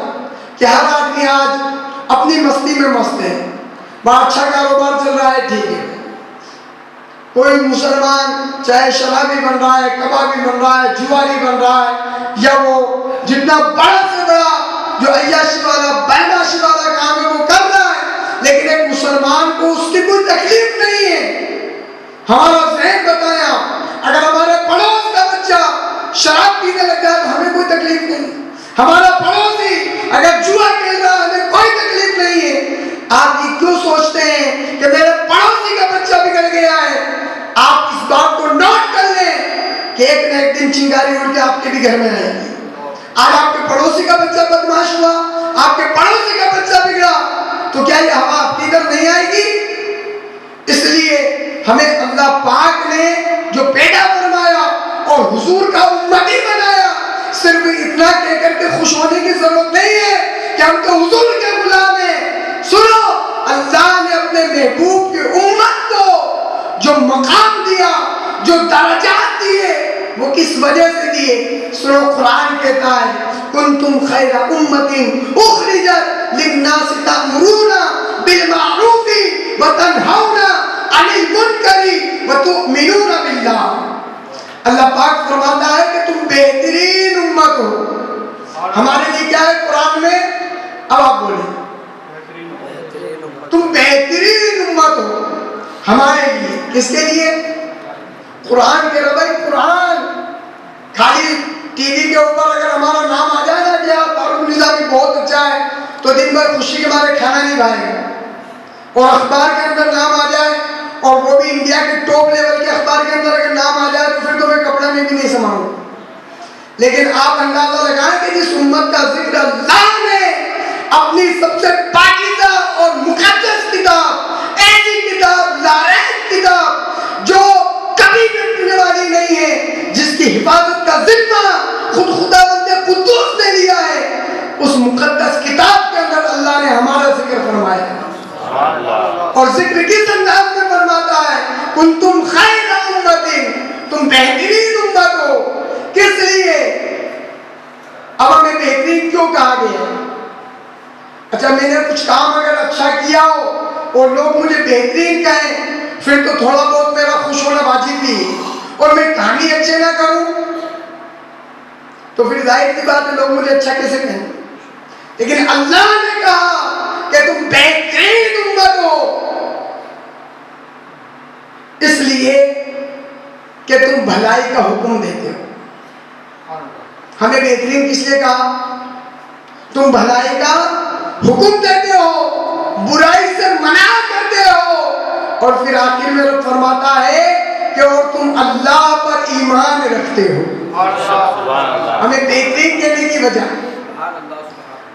कि हर आदमी आज अपनी मस्ती में मस्त है, बड़ा अच्छा कारोबार चल रहा है, ठीक है। कोई मुसलमान चाहे शराबी बन रहा है, कबाबी बन रहा है, जुआरी बन रहा है, या वो जितना बड़ा से बड़ा जो अय्याशी वाला बदमाशी वाला काम है वो कर रहा है, लेकिन एक मुसलमान को उसकी कोई तकलीफ नहीं है। हमारा ज़हन बताया, अगर हमारे पड़ोस का बच्चा शराब पीने लग जाए तो हमें कोई तकलीफ नहीं, हमारा पड़ोसी अगर जुआ खेल रहा है हमें कोई तकलीफ नहीं है। आप ये क्यों सोचते हैं कि मेरे पड़ोसी का बच्चा बिगड़ गया है? आप इस बात को नोट कर लें कि एक न एक दिन चिंगारी उड़ के आपके भी घर में आएगी। आज आपके पड़ोसी का बच्चा बदमाश हुआ, आपके पड़ोसी का बच्चा बिगड़ा, तो क्या ये हवा आपके घर नहीं आएगी? इसलिए हमें अल्लाह पाक ने जो पैदा फरमाया और हुजूर का उम्मती बनाया, सिर्फ इतना कहकर के खुश होने की जरूरत नहीं है कि हम तो हुजूर के गुलाम हैं। सुनो, अल्लाह ने अपने महबूब की उम्मत को जो मकाम दिया, जो दर्जात दिए, वो किस वजह से दिए? सुनो, कुरान कहता है कुंतुम खैरा उम्मतिन उखरिजत लिन्नास तअमुरूना बिल मारूफी व तनहौना अनिल मुनकरी व तुमिनूना बिल्लाह। अल्लाह पाक फरमाता है कि तुम बेहतरीन उम्मत हो। हमारे लिए क्या है कुरान में? अब आप बोले, तुम बेहतरीन उम्मत हो हमारे लिए। किसके लिए? कुरान के रबाई कुरान। खाली टीवी के ऊपर अगर हमारा नाम आ जाए ना कि यार फारूक निज़ामी बहुत अच्छा है, तो दिन भर खुशी के मारे खाना नहीं खाएगा। और अखबार के अंदर नाम आ जाए, और वो भी इंडिया के टॉप लेवल के अखबार के अंदर अगर नाम आ जाए, तो फिर तो मैं कपड़ा में भी नहीं समाऊंगा। लेकिन आप अंदाजा लगाएं कि जिस उम्मत का जिक्र अल्लाह ने अपनी सबसे पाकीज़ा और मुक़द्दस किताब, ऐसी किताब, लारैब किताब जो कभी मिटने वाली नहीं है, जिसकी हिफाजत का जिम्मा खुद खुदावंद कुद्दूस ने लिया है, उस मुक़द्दस किताब के अंदर अल्लाह ने हमारा जिक्र फरमाया। और जिक्र किस अंदाज में फरमाता है? कुंतुम खैरा उम्मतिन, तुम बेहतरीन उम्मत हो। किस लिए? अब हमें बेहतरीन क्यों कहा गया? अच्छा, मैंने कुछ काम अगर अच्छा किया हो और लोग मुझे बेहतरीन कहें, फिर तो थोड़ा बहुत मेरा खुश होना वाजिब भी है। और मैं काम ही अच्छे ना करूं तो फिर जाहिर सी बात है लोग मुझे अच्छा कैसे कहें? लेकिन अल्लाह ने कहा कि तुम बेहतरीन उम्मत हो, इसलिए कि तुम भलाई का हुक्म देते हो। हमें बेहतरीन किस लिए कहा? तुम भलाई का हुक्म देते हो, बुराई से मना करते हो, और फिर आखिर में रब फरमाता है कि और तुम अल्लाह पर ईमान रखते हो। हमें बेहतरीन कहने की वजह,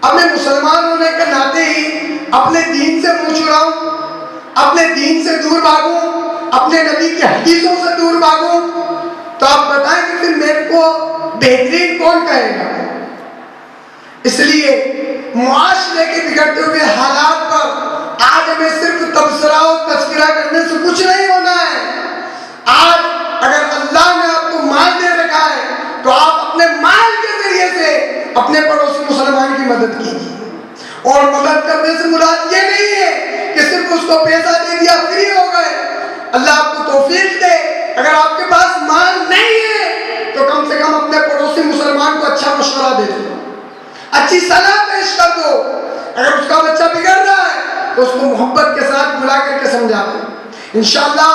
अब मैं मुसलमान होने के नाते ही अपने दीन से मुंह छुड़ाऊं, अपने दीन से दूर भागूं, अपने नबी की हदीसों से दूर भागूं, तो आप बताएं कि फिर मेरे को बेहतरीन कौन कहेगा? इसलिए मुआशरे के बिगड़ते हुए हालात पर आज हमें सिर्फ तबसरा और तस्करा करने से कुछ नहीं होना है। आज अगर अल्लाह ने आपको माल दे रखा है, तो आप अपने माल के जरिए से अपने पड़ोसी मुसलमान की मदद कीजिए। और मदद करने से मुराद ये नहीं है कि सिर्फ उसको पैसा दे दिया फ्री हो गए। अल्लाह आपको तौफीक दे, अगर आपके पास माल नहीं है तो कम से कम अपने पड़ोसी मुसलमान मुसलमान को अच्छा मशवरा दे दो, अच्छी सलाह पेश कर दो। अगर उसका बच्चा बिगड़ रहा है तो उसको मोहब्बत के साथ बुला करके समझा दो। इंशाअल्लाह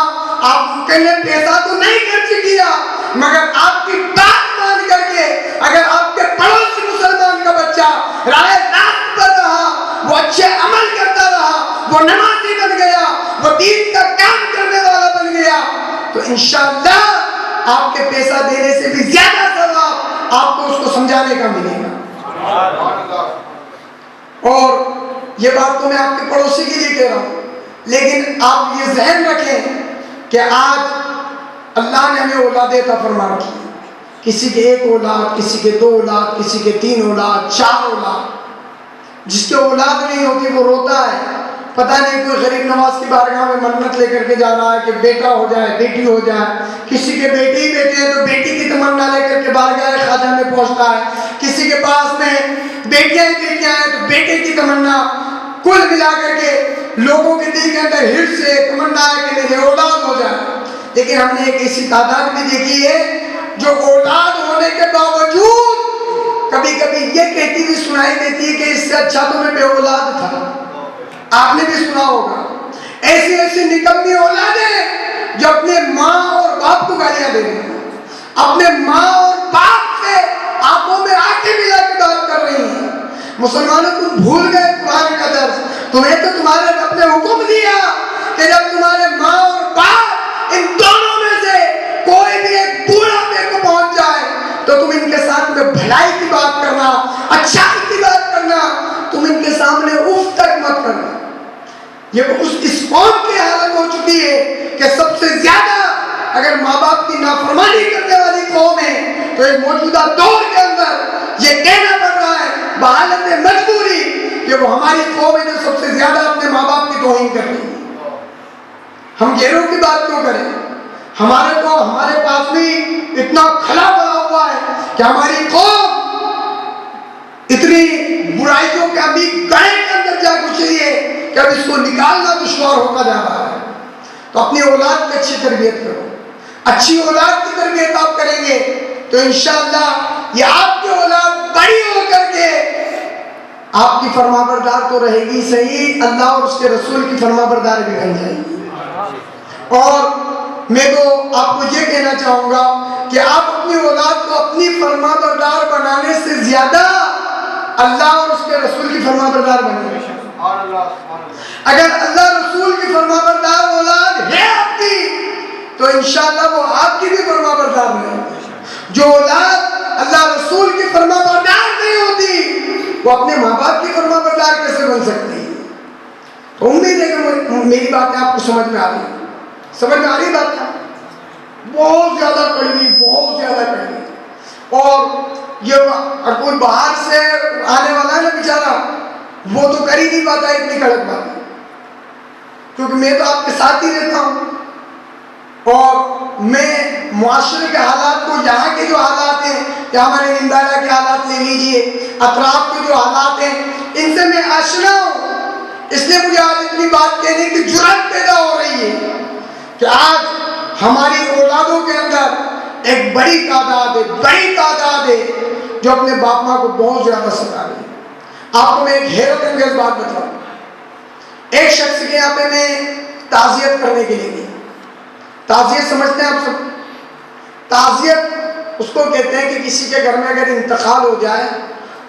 आपके लिए पैसा तो नहीं खर्च किया, मगर आपकी बात मान करके अगर आपके पड़ोसी मुसलमान का बच्चा राह रास्त पर रहा, वो अच्छे अमल करता रहा, वो नमाजी बन गया, वो दीन का काम करने वाला बन गया, तो इंशाअल्लाह आपके पैसा देने से भी ज्यादा सवाब आपको उसको समझाने का मिलेगा। और ये बात तो मैं आपके पड़ोसी के लिए कह रहा हूं, लेकिन आप ये ज़हन रखें कि आज अल्लाह ने हमें औलादें अता फरमा रखी है। किसी के एक औलाद, किसी के दो औलाद, किसी के 3 औलाद, 4 औलाद। जिसके औलाद नहीं होती वो रोता है, पता नहीं कोई गरीब नवाज की बारगाह में मन्नत लेकर के जा रहा है कि बेटा हो जाए, बेटी हो जाए। किसी के बेटे ही बेटे हैं तो बेटी की तमन्ना लेकर के बारगाह ख्वाजा में पहुंचता है। किसी के पास में बेटियां ही बेटियां हैं तो बेटे की तमन्ना। कुल मिला करके लोगों के दिल के अंदर हिर्स से तमन्ना है कि मेरे औलाद हो जाए। लेकिन हमने एक ऐसी तादाद भी देखी है जो औलाद होने के बावजूद कभी कभी ये कहती हुई सुनाई देती है कि इससे अच्छा तो मैं बेऔलाद था। आपने भी सुना होगा ऐसी ऐसी निकम्मी औलादें जो अपने माँ और बाप को गालियां दे रही हैं, अपने माँ और बाप से आंखों में आंखें मिला के बात कर रही हैं। मुसलमानों, तुम भूल गए कुरान का दर्स। तुम्हें तो तुम्हारे रब ने हुक्म दिया कि जब तुम्हारे माँ और बाप इन दोनों में से कोई भी एक बूढ़ापे को पहुंच जाए तो तुम इनके साथ में भलाई की बात करना, अच्छाई की बात करना, तुम इनके सामने उफ तक मत करना। ये इस कौम की हालत हो चुकी है कि सबसे ज्यादा अगर माँ बाप की नाफरमानी करने वाली कौम है तो एक मौजूदा दौर के अंदर ये कहना पड़ रहा है बहालत मजबूरी कि वो हमारी कौम है जो सबसे ज्यादा अपने माँ बाप की तौहीन कर रही है। हम गैरों की बात क्यों करें? हमारे पास भी इतना खला पड़ा हुआ है कि हमारी कौम इतनी बुराइयों के अभी गड़े के अंदर जा घुसी है कि अब इसको निकालना दुश्वार होता जा रहा है। तो अपनी औलाद की अच्छी तरबियत करो। अच्छी औलाद की तरबियत आप करेंगे तो इंशाअल्लाह ये आपकी औलाद बड़ी होकर के आपकी फरमाबरदार तो रहेगी सही, अल्लाह और उसके रसूल की फरमाबरदार भी बन जाएगी। और मैं तो आपको ये कहना चाहूंगा कि आप अपनी औलाद को अपनी फरमाबरदार बनाने से ज्यादा अल्लाह और उसके रसूल की फरमाबरदार बने। अगर अल्लाह रसूल की फरमाबरदार औलाद है आपकी तो इंशाअल्लाह वो आपकी भी फरमाबरदार रहेगी। जो औलाद अल्लाह रसूल की फरमाबरदार नहीं होती वो अपने माँ बाप की फरमाबरदार कैसे बन सकती है? तो उम्मीद है कि मेरी बातें आपको समझ में आ रही, समझ में आ रही बात है। बहुत ज्यादा कड़वी, बहुत ज्यादा कड़वी। और ये कोई बाहर से आने वाला है ना बेचारा, वो तो कर ही नहीं पाता इतनी कड़क बात, क्योंकि मैं तो आपके साथ ही रहता हूँ और मैं मुआशरे के हालात को, यहाँ के जो हालात हैं या हमारे निंदारा के हालात ले लीजिए, अतराफ के जो हालात हैं, इनसे मैं आशना हूँ। इसलिए मुझे आज इतनी बात कहने की जुर्रत पैदा हो रही है कि आज हमारी औलादों के अंदर एक बड़ी तादाद है जो अपने बाप माँ को बहुत ज्यादा सता रही है। आपको मैं एक हैरत अंगेज बात बताऊं। एक शख्स के यहाँ पे मैं ताज़ियत करने के लिए गया। ताज़ियत समझते हैं आप सब? ताज़ियत उसको कहते हैं कि किसी के घर में अगर इंतकाल हो जाए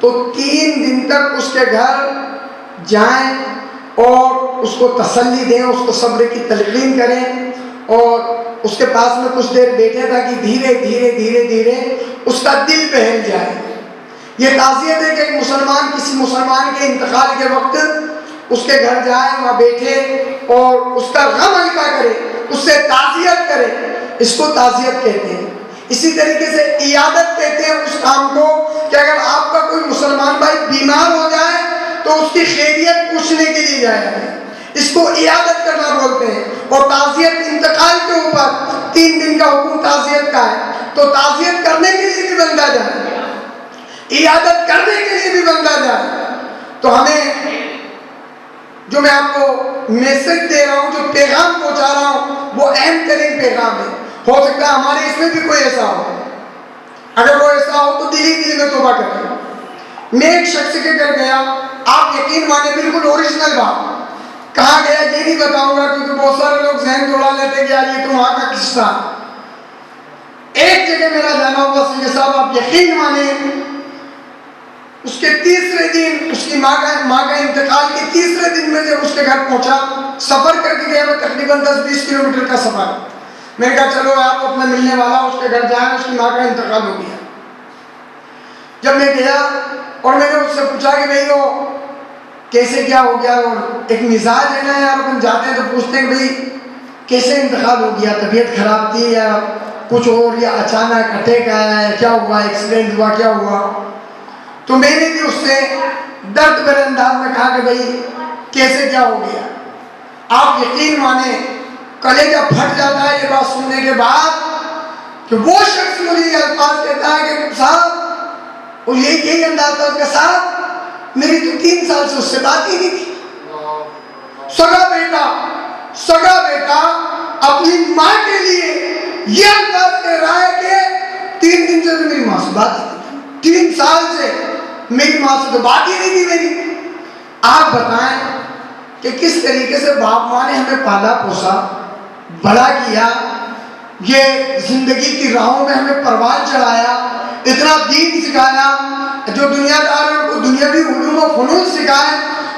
तो 3 दिन तक उसके घर जाएं और उसको तसल्ली दें, उसको सब्र की तलकीन करें और उसके पास में कुछ देर बैठे ताकि धीरे धीरे धीरे धीरे उसका दिल बहल जाए। ये ताज़ियत है कि एक मुसलमान किसी मुसलमान के इंतकाल के वक्त उसके घर जाए, वहाँ बैठे और उसका गम हल्का करे, उससे ताज़ियत करे। इसको ताज़ियत कहते हैं। इसी तरीके से इयादत कहते हैं उस काम को कि अगर आपका कोई मुसलमान भाई बीमार हो जाए तो उसकी खैरियत पूछने के लिए जाए, इसको इयादत करना बोलते हैं। और ताज़ियत इंतकाल के ऊपर 3 दिन का हुक्म ताज़ियत का है, तो ताज़ियत करने के लिए भी बंदा जाए, इयादत करने के लिए भी बंदा जाए। तो हमें जो मैं आपको मैसेज दे रहा हूँ, जो पैगाम पहुँचा रहा हूँ, वो अहम तरीन पैगाम है। हो सकता है हमारे इसमें भी कोई ऐसा हो। अगर वो ऐसा हो तो दिली दिल में तौबा करें। मैं एक शख्स के घर गया, आप यकीन माने बिल्कुल ओरिजिनल बात, कहाँ गया ये नहीं बताऊंगा क्योंकि बहुत सारे लोग जहन तोड़ा लेते कि यार ये तो वहां का किस्सा। एक जगह मेरा जाना हुआ सैयद साहब, आप यकीन माने उसके तीसरे दिन उसकी माँ का इंतकाल के तीसरे दिन में जब उसके घर पहुंचा, सफर करके गया मैं तकरीबन 10-20 किलोमीटर का सफर। मैंने कहा चलो यार वो अपना मिलने वाला, उसके घर जाए, उसकी माँ का इंतकाल हो गया। जब मैं गया और मैंने उससे पूछा कि भाई वो कैसे क्या हो गया, और एक मिजाज है ना यार, अपन जाते हैं तो पूछते हैं भाई कैसे इंतकाल हो गया, तबीयत खराब थी या कुछ और, या अचानक अटैक आया है, क्या हुआ, एक्सीडेंट हुआ, क्या हुआ। तो मैंने भी उससे दर्द भरे अंदाज में कहा कि भाई कैसे क्या हो गया। आप यकीन माने कलेजा फट जाता है ये बात सुनने के बाद कि वो शख्स मुझे ये अल्फाज कहता है कि साहब, और यही अंदाज था उसका, साहब मेरी तो 3 साल से उससे बात ही नहीं थी। सगा बेटा अपनी माँ के लिए ये अंदाज कह रहा है कि 3 दिन से तो मेरी माँ से बात ही नहीं थी, 3 साल से मेरी माँ से तो बात ही नहीं थी मेरी। आप बताएं कि किस तरीके से बाप माँ ने हमें पाला पोसा, बड़ा किया, ये जिंदगी की राहों में हमें परवान चढ़ाया, इतना दीन सिखाया, जो दुनियादार है उनको दुनियावी उलूम व फनून सिखाए,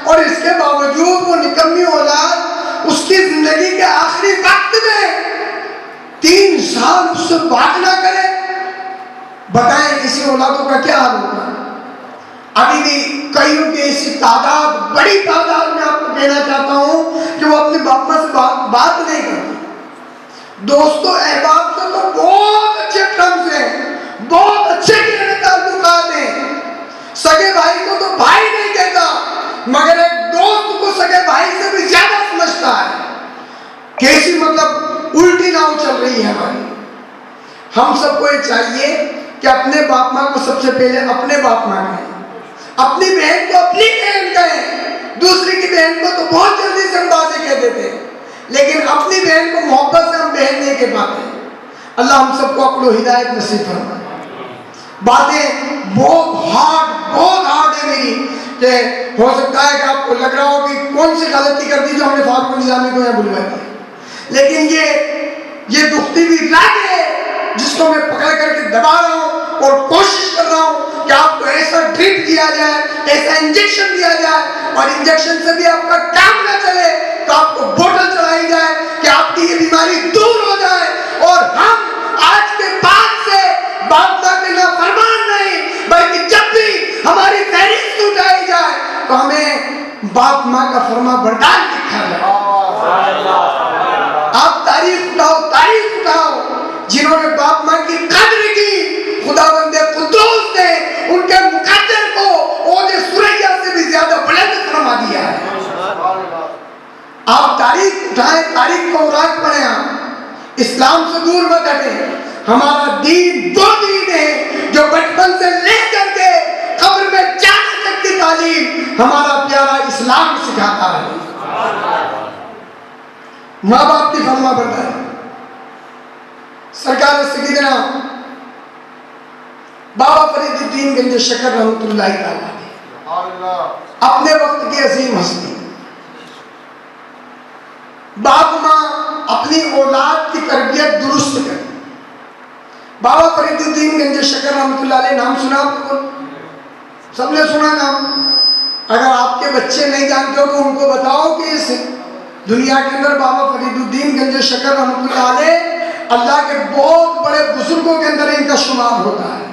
और इसके बावजूद वो निकम्मी औलाद उसकी जिंदगी के आखिरी वक्त में 3 साल उससे बात ना करे। बताएं इसी औलादों का क्या हाल होगा। अभी भी कईयों की ऐसी तादाद, बड़ी तादाद में आपको कहना चाहता हूं कि वो अपने बाप माँ से बात नहीं करते। दोस्तों अहबाब से तो बहुत अच्छे टर्म्स हैं, बहुत अच्छे गहरे ताल्लुकात हैं। सगे भाई को तो भाई नहीं कहता, मगर एक दोस्त को सगे भाई से भी ज्यादा समझता है। कैसी मतलब उल्टी नाव चल रही है हमारी। हम सबको ये चाहिए कि अपने बाप माँ को सबसे पहले अपने बाप माँ कहें, अपनी बहन को अपनी बहन कहें। दूसरी की बहन को तो बहुत जल्दी से हम बातें कह देते हैं, लेकिन अपनी बहन को मोहब्बत से हम बहन नहीं कह पाते। अल्लाह हम सबको अपनो हिदायत नसीब फरमाए। बातें बहुत हार्ड है मेरी, कि हो सकता है कि आपको लग रहा हो कि कौन सी गलती कर दी जो हमने फारूक निजामी को यहाँ बुलवाया, लेकिन ये दुखती हुई राग है जिसको मैं पकड़ करके दबा रहा हूँ और कोशिश कर रहा हूँ कि आपको ऐसा ड्रिप दिया जाए, ऐसा इंजेक्शन दिया जाए, और इंजेक्शन से भी आपका काम न चले तो आपको बोतल चलाई जाए कि आपकी ये बीमारी दूर हो जाए, और हम आज के बाद से बाप माँ के ना फरमान नहीं, बल्कि जब भी हमारी फहरिस्त उठाई जाए तो हमें बाप माँ का फरमा बरदार लिखा जाए। आप तारीफ उठाओ जिन्होंने बाप माँ की कद्र की। खुदावंदे कुद्दूस ने उनके मुकद्दर को ओजे सुरैया से भी ज्यादा बुलंद फरमा दिया है। आप तारीख उठाएं, तारीख को उराक पढ़ें, आप इस्लाम से दूर मत हटे। हमारा दीन वो दीन है जो बचपन से लेकर के कब्र में जाने तक की तालीम हमारा प्यारा इस्लाम सिखाता है। माँ बाप की फरमा बरदारी। सरकार सैयदना बाबा फरीदुद्दीन गंज शकर रहमतुल्लाह तआला अपने वक्त की अजीम हस्ती। बाप माँ अपनी औलाद की तरबियत दुरुस्त कर। बाबा फरीदुद्दीन गंज शकर रहमतुल्लाह अलैह, नाम सुना आपको? सबने सुना नाम। अगर आपके बच्चे नहीं जानते हो तो उनको बताओ कि इस दुनिया के अंदर बाबा फरीदुद्दीन गंज शकर रहमतुल्लाह अलैह अल्लाह के बहुत बड़े बुजुर्गों के अंदर इनका शुमार होता है।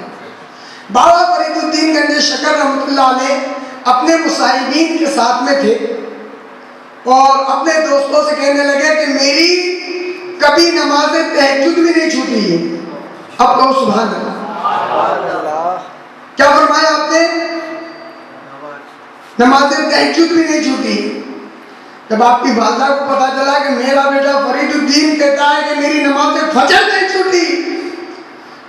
बाबा फरीदुद्दीन गंज शकर रहमतुल्लाह अलैह अपने मुसाहिबीन के साथ में थे और अपने दोस्तों से कहने लगे कि मेरी कभी नमाज तहज्जुद भी नहीं छूटी है। अब कहो सुभान अल्लाह। क्या फरमाया आपने? नमाज तहज्जुद भी नहीं छूटी। जब आपकी वालदा को पता चला कि मेरा बेटा फरीदुद्दीन कहता है कि मेरी नमाज फजर नहीं छूटी,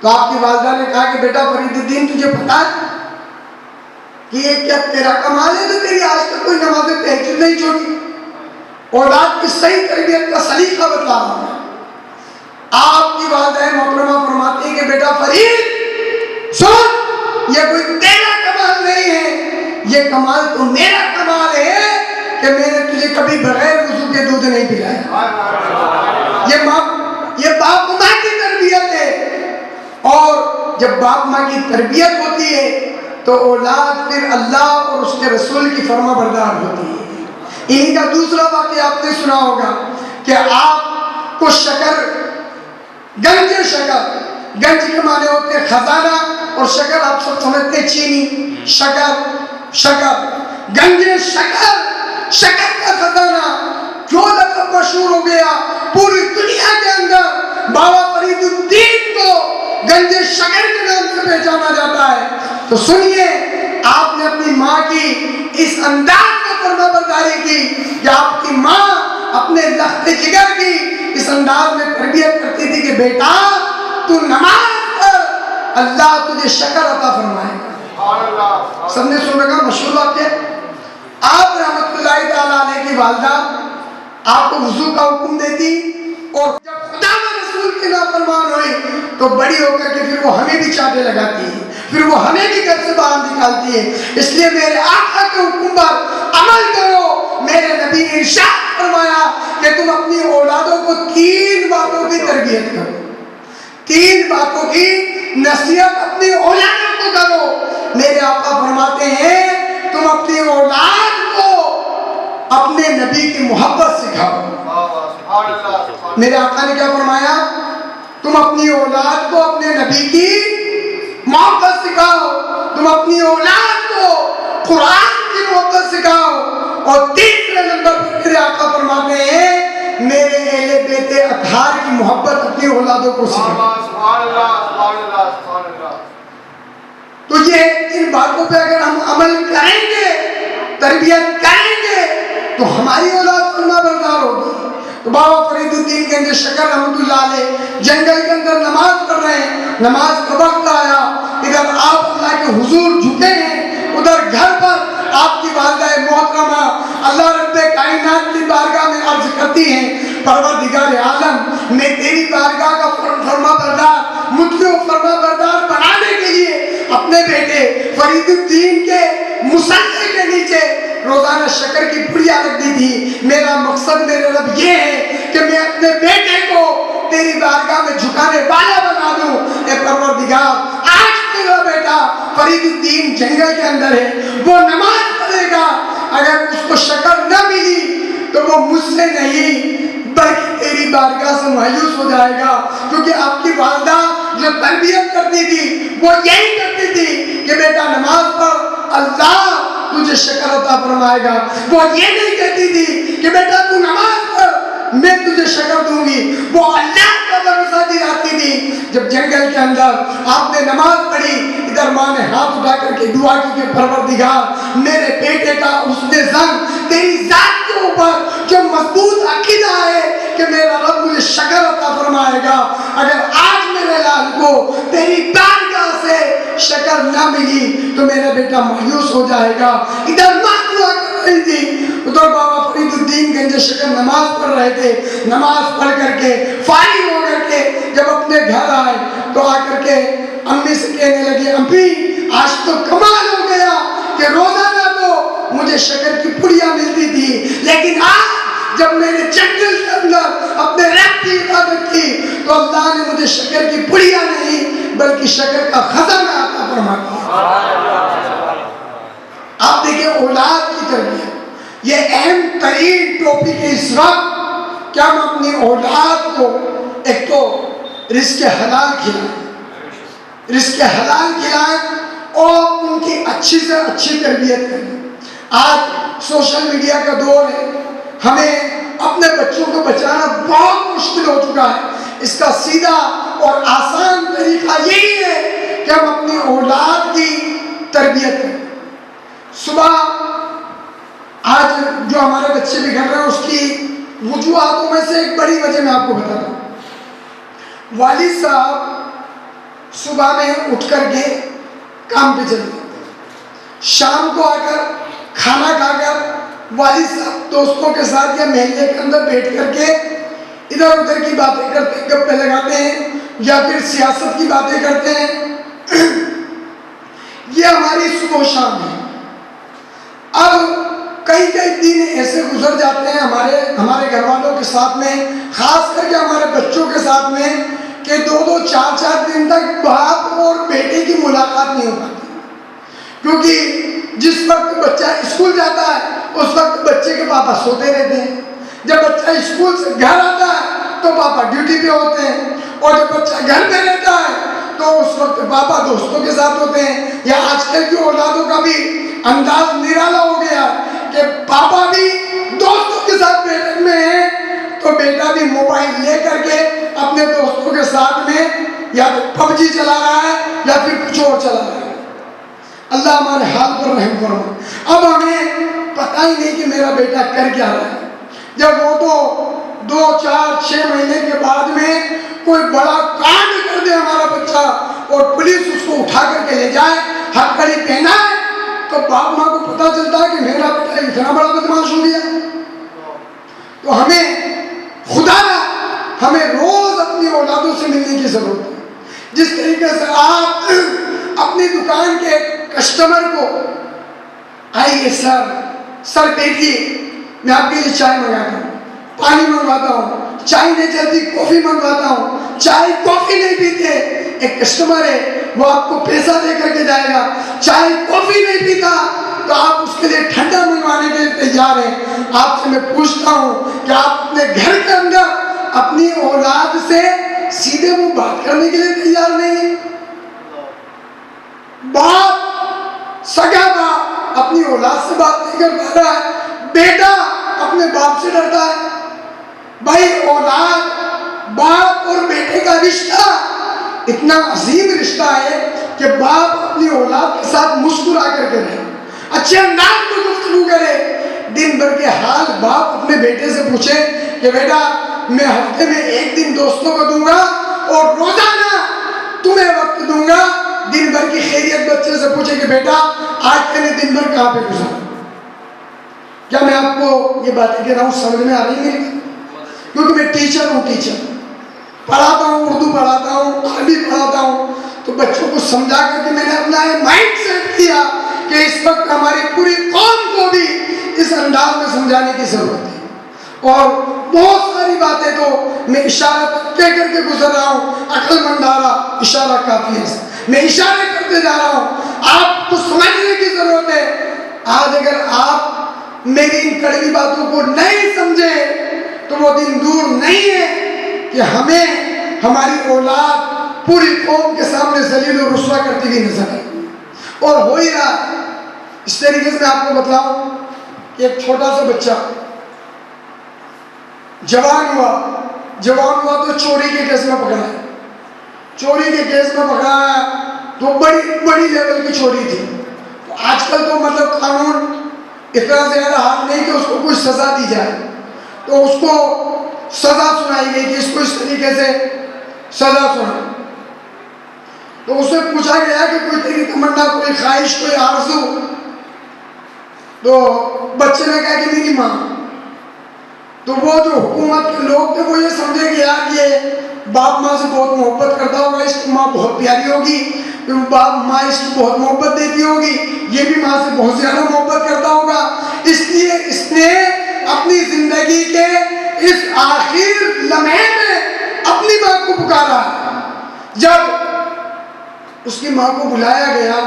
तो आपकी वालदा ने कहा कि बेटा फरीदुद्दीन, तुझे पता है कि ये क्या तेरा कमाल है तो तेरी आज तक कोई नमाज तहज्जुद नहीं छूटी। औलाद की सही तरबियत का सलीका बता रहा हूं। आपकी वालदा मोहतरमा फरमाती है कि बेटा फरीद, ये कोई तेरा कमाल नहीं है, ये कमाल तो मेरा कमाल है कि मैंने तुझे कभी बगैर वुजू के दूध नहीं पिलाया। ये बाप माँ की तरबियत है। और जब बाप माँ की तरबियत होती है तो औलाद फिर अल्लाह और उसके रसूल की फरमा बरदार होती है। इन्हीं का दूसरा वाक़या आपने सुना होगा कि आपको शकर, गंज शकर, गंज के माने होते हैं खजाना, और शकर आप सब समझते हैं चीनी, शकर, गंज शकर का खजाना जो लक़ब मशहूर हो गया पूरी दुनिया के अंदर। बाबा फरीदुद्दीन को गंज शकर के नाम से पहचाना जाता है। तो सुनिए, आपने अपनी माँ की इस अंदाज में फरमाबरदारी की कि आपकी माँ अपने लख्ते जिगर की इस अंदाज में तरबियत करती थी कि बेटा तू नमाज पढ़, अल्लाह तुझे शकर अता फरमाएगा। सबने सुन रखा मशहूर वाक़या। आप रहमतुल्लाहि तआला अलैह की वालिदा आपको वुजू का हुक्म देती, और जब खुदा व रसूल की नाफरमान हुई तो बड़ी होकर के फिर वो हमें भी चाटे लगाती है, फिर वो हमें भी घर से बाहर निकालती है। इसलिए मेरे आका के हुक्म पर अमल करो। मेरे नबी ने इरशाद फरमाया कि तुम अपनी औलादों को 3 बातों की तरबियत करो, 3 बातों की नसीहत अपनी औलादों को करो। मेरे आका फरमाते हैं तुम अपनी औलाद को अपने नबी की मोहब्बत सिखाओ। मेरे आका ने क्या फरमाया? तुम अपनी औलाद को अपने नबी की मोहब्बत सिखाओ, तुम अपनी औलाद को कुरान की मोहब्बत सिखाओ। और तीसरे नंबर पर मेरे आका फरमाते हैं मेरे अहले बेटे अतहार की मोहब्बत अपनी औलादों को सिखाओ। तो ये इन बातों पे अगर हम अमल करेंगे, तरबियत करेंगे, तो हमारी औलाद फरमाबरदार होगी। तो बाबा फरीदुद्दीन के अंदर शकर रहमतुल्लाह अलैह जंगल के अंदर नमाज पढ़ रहे हैं, नमाज का वक्त आया, इधर आप अल्लाह के हुजूर झुके हैं, उधर घर पर आपकी वालिदा मोहतरमा अल्लाह रब्बे कायनात की बारगाह में अर्ज करती हैं परवरदिगार आलम मैं तेरी बारगाह का फरमाबरदार, मुझको फरमाबरदार बनाने के लिए अपने बेटे फरीदुद्दीन के मुसल्ले के नीचे रोजाना शक्कर की पुड़िया रख दी थी। मेरा मकसद मेरे रब ये है कि मैं अपने बेटे को तेरी बारगाह में झुकाने वाला बना दूं। ए परवरदिगार, आज मेरा बेटा फरीदुद्दीन जंगल के अंदर है, वो नमाज पढ़ेगा, अगर उसको शक्कर न मिली तो वो मुझसे नहीं बल्कि तेरी बारगाह से मायूस हो जाएगा। क्योंकि आपकी वालिदा जो तरबियत करती थी वो यही करती थी कि बेटा नमाज पढ़, अल्लाह तुझे शक्कर अता फरमाएगा। वो ये नहीं कहती थी कि बेटा तू नमाज पढ़, मैं तुझे शक्कर दूंगी। वो अल्लाह का भरोसा दिलाती थी। जब जंगल के अंदर आपने नमाज पढ़ी, इधर माँ ने हाथ उठा करके दुआ की कि परवरदिगार मेरे बेटे का उसने जंग तेरी जात के ऊपर जो मजबूत अकीदा है कि मेरा रब मुझे शक्कर अता फरमाएगा। अगर आज मेरे लाल को तेरी बारगाह से शक्कर ना मिली तो मेरा बेटा मायूस हो जाएगा। इधर माँ दुआ कर रही थी, उधर बाबा फरीदुद्दीन गंज शक्कर नमाज पढ़ रहे थे। नमाज पढ़ करके फारिग हो करके जब अपने घर आए तो आकर के अम्मी से कहने लगे अम्मी आज तो कमाल हो गया कि रोजाना तो मुझे शक्कर की पुड़िया मिलती थी, लेकिन आज जब मैंने जंगल के अंदर अपने रब की इबादत की तो अल्लाह ने मुझे शक्कर की पुड़िया नहीं बल्कि शक्कर का खजाना अता फरमा दिया। आप देखिए औलाद की तरबियत, ये अहम तरीन टॉपिक है इस वक्त। क्या हम अपनी औलाद को एक तो रिस्क हलाल खिलाएं, रिस्क हलाल खिलाएं और उनकी अच्छी से अच्छी तरबियत करें। आज सोशल मीडिया का दौर है, हमें अपने बच्चों को बचाना बहुत मुश्किल हो चुका है। इसका सीधा और आसान तरीका यही है कि हम अपनी औलाद की तरबियत करें। सुबह आज जो हमारे बच्चे बिगड़ रहे हैं उसकी वजूहातों में से एक बड़ी वजह मैं आपको बताता हूँ। वालिद साहब सुबह में उठ करके काम पे चले जाते, शाम को आकर खाना खाकर वालिद साहब दोस्तों के साथ या महल्ले के अंदर बैठ करके इधर उधर की बातें करते, गप्पे लगाते हैं या फिर सियासत की बातें करते हैं ये हमारी सुबह शाम है। अब कई कई दिन ऐसे गुजर जाते हैं हमारे घर वालों के साथ में, खास करके हमारे बच्चों के साथ में, कि 2-2 4-4 दिन तक बाप और बेटे की मुलाकात नहीं हो पाती। क्योंकि जिस वक्त बच्चा स्कूल जाता है उस वक्त बच्चे के पापा सोते रहते हैं, जब बच्चा स्कूल से घर आता है तो पापा ड्यूटी पे होते हैं, और जब बच्चा घर में रहता है तो उस वक्त पापा दोस्तों के साथ होते हैं। या आजकल की औलादों का भी अंदाज निराला हो गया कि पापा भी दोस्तों के साथ बैठक में है तो बेटा भी मोबाइल लेकर के अपने दोस्तों के साथ में या तो पबजी चला रहा है या फिर कुछ और चला रहा है। अल्लाह हमारे हाल पर रहम फरमा। अब हमें पता ही नहीं कि मेरा बेटा कर क्या रहा है। जब वो तो 2-4-6 महीने के बाद में कोई बड़ा कांड कर दे हमारा बच्चा और पुलिस उसको उठा करके ले जाए, हथकड़ी पहनाए, तो बाप माँ को पता चलता है कि मेरा बेटा इतना बड़ा बदमाश हो गया। तो हमें रोज अपनी औलादों से मिलने की जरूरत है। जिस तरीके से आप अपनी दुकान के कस्टमर को, आइए सर बैठिए, मैं आपके लिए चाय मंगाता हूँ, पानी मंगवाता हूँ, चाय नहीं चलती कॉफी मंगवाता हूँ, चाय कॉफी नहीं पीते, एक कस्टमर है वो आपको पैसा दे करके जाएगा, चाय कॉफी नहीं पीता तो आप उसके लिए ठंडा मंगवाने के लिए तैयार हैं। आपसे मैं पूछता हूँ कि आप अपने घर के अंदर अपनी औलाद से सीधे मुंह बात करने के लिए तैयार नहीं है? बाप, सगा बाप अपनी औलाद से बात नहीं कर पा रहा है, बेटा अपने बाप से डरता है। भाई औलाद, बाप और बेटे का रिश्ता इतना अजीम रिश्ता है कि बाप अपनी औलाद के साथ मुस्कुरा करके रहे, अच्छे अंदाज में गुफ्तगू करे, दिन भर के हाल बाप अपने बेटे से पूछे कि बेटा मैं हफ्ते में 1 दिन दोस्तों को दूंगा और रोजाना तुम्हें वक्त दूंगा, दिन भर की खैरियत बच्चे से पूछे कि बेटा आज मैंने दिन भर कहाँ पे गुजारा। क्या मैं आपको ये बातें कह रहा हूँ समझ में आ रही है? क्योंकि मैं टीचर हूँ, पढ़ाता हूँ, उर्दू पढ़ाता हूँ, अरबी पढ़ाता हूँ, तो बच्चों को समझा करके मैंने अपना माइंड सेट किया कि इस वक्त हमारी पूरी कौम को भी इस अंदाज में समझाने की जरूरत है। और बहुत सारी बातें तो मैं इशारा कह करके गुजर रहा हूँ, अक्लमंद आ रहा, इशारा काफी है, मैं इशारे करते जा रहा हूँ, आपको समझने की जरूरत है। आज अगर आप मेरी इन कड़वी बातों को नहीं समझे तो वो दिन दूर नहीं है कि हमें हमारी औलाद पूरी कौम के सामने जलील और रुस्वा करती हुई नजर आए। और हो ही रहा इस तरीके से। मैं आपको बताऊं कि एक छोटा सा बच्चा जवान हुआ तो चोरी के केस में पकड़ा है, चोरी के केस में पकड़ा है तो बड़ी लेवल की चोरी थी। तो आजकल तो मतलब कानून इतना ज्यादा हाथ नहीं कि उसको कुछ सजा दी जाए, तो उसको सजा सुनाई गई कि इसको इस तरीके से सजा सुना। तो उससे पूछा गया कि कोई तेरी तमन्ना, कोई ख्वाहिश, कोई आरज़ू, तो बच्चे ने कहा कि मेरी माँ। तो वो जो हुकूमत के लोग थे वो ये समझे कि यार ये बाप माँ से बहुत मोहब्बत करता होगा, इसकी माँ बहुत प्यारी होगी, तो बाप माँ इसको बहुत मोहब्बत देती होगी, ये भी माँ से बहुत ज्यादा मोहब्बत करता होगा, इसलिए इसने अपनी जिंदगी के इस आखिर लम्हे में अपनी माँ को पुकारा। जब उसकी माँ को बुलाया गया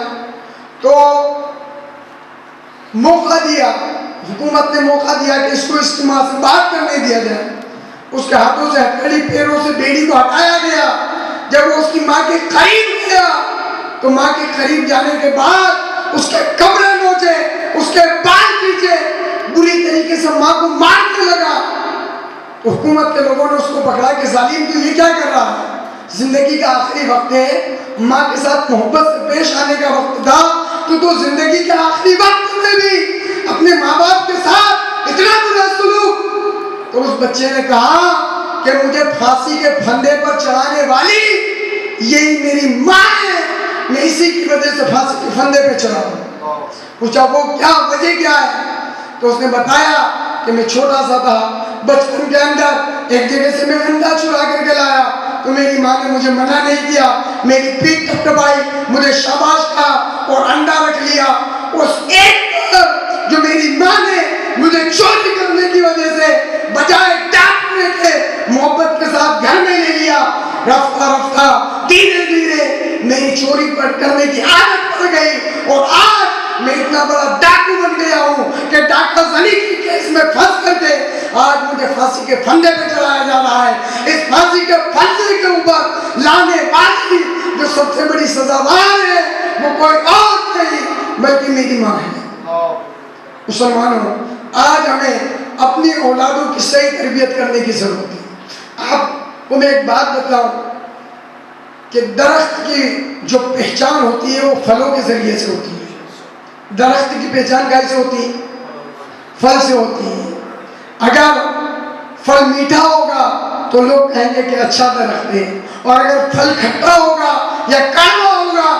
तो मौका दिया, हुकूमत ने मौका दिया कि इसको इसकी माँ से बात करने दिया जाए। उसके हाथों से हथकड़ी, पैरों से बेड़ी को हटाया गया। जब वो उसकी माँ के करीब गया तो माँ के करीब जाने के बाद उसके कपड़े नोचे, उसके बाल खींचे, बुरी तरीके से माँ को मारने लगा। तो हुकूमत के लोगों ने उसको पकड़ा कि जालिम तू ये क्या कर रहा है? जिंदगी का आखिरी वक्त है, माँ के साथ मोहब्बत से पेश आने का वक्त था, तो जिंदगी के आखिरी वक्त में भी अपने माँ बाप के साथ इतना बुरा सलूक। तो उस बच्चे ने कहा कि मुझे फांसी के फंदे पर चढ़ाने वाली यही मेरी माँ है, मैं इसी की वजह से फांसी के फंदे पे चढ़ा हूँ। पूछा वो क्या वजह क्या है? तो उसने बताया कि मैं छोटा सा था, बचपन के अंदर एक जगह से मैं अंडा चुरा करके लाया, तो मेरी माँ ने मुझे मना नहीं किया, मेरी पीठ थपथपाई, मुझे शाबाश कहा और अंडा रख लिया। उस एक बार जो मेरी माँ ने मुझे चोरी करने की वजह से बजाय डांटने के मोहब्बत के साथ घर में ले लिया, रफ्ता रफ्ता धीरे धीरे मेरी चोरी करने की आदत पड़ गई और आज मैं इतना बड़ा डाकू बन गया हूँ कि डाका जनी के केस में फंस करके आज मुझे फांसी के फंदे पे चढ़ाया जा रहा है। इस फांसी के फंदे के ऊपर लाने वाली जो सबसे बड़ी सजावार है वो कोई और नहीं बल्कि मेरी माँ है। मुसलमानों, आज हमें अपनी औलादों की सही तरबियत करने की जरूरत है। आपको मैं एक बात बताऊं कि दरख्त की जो पहचान होती है वो फलों के जरिए से होती है। दरख्त की पहचान कैसे होती है? फल से होती है। अगर फल मीठा होगा तो लोग कहेंगे कि अच्छा दरख्त है, और अगर फल खट्टा होगा या कड़वा होगा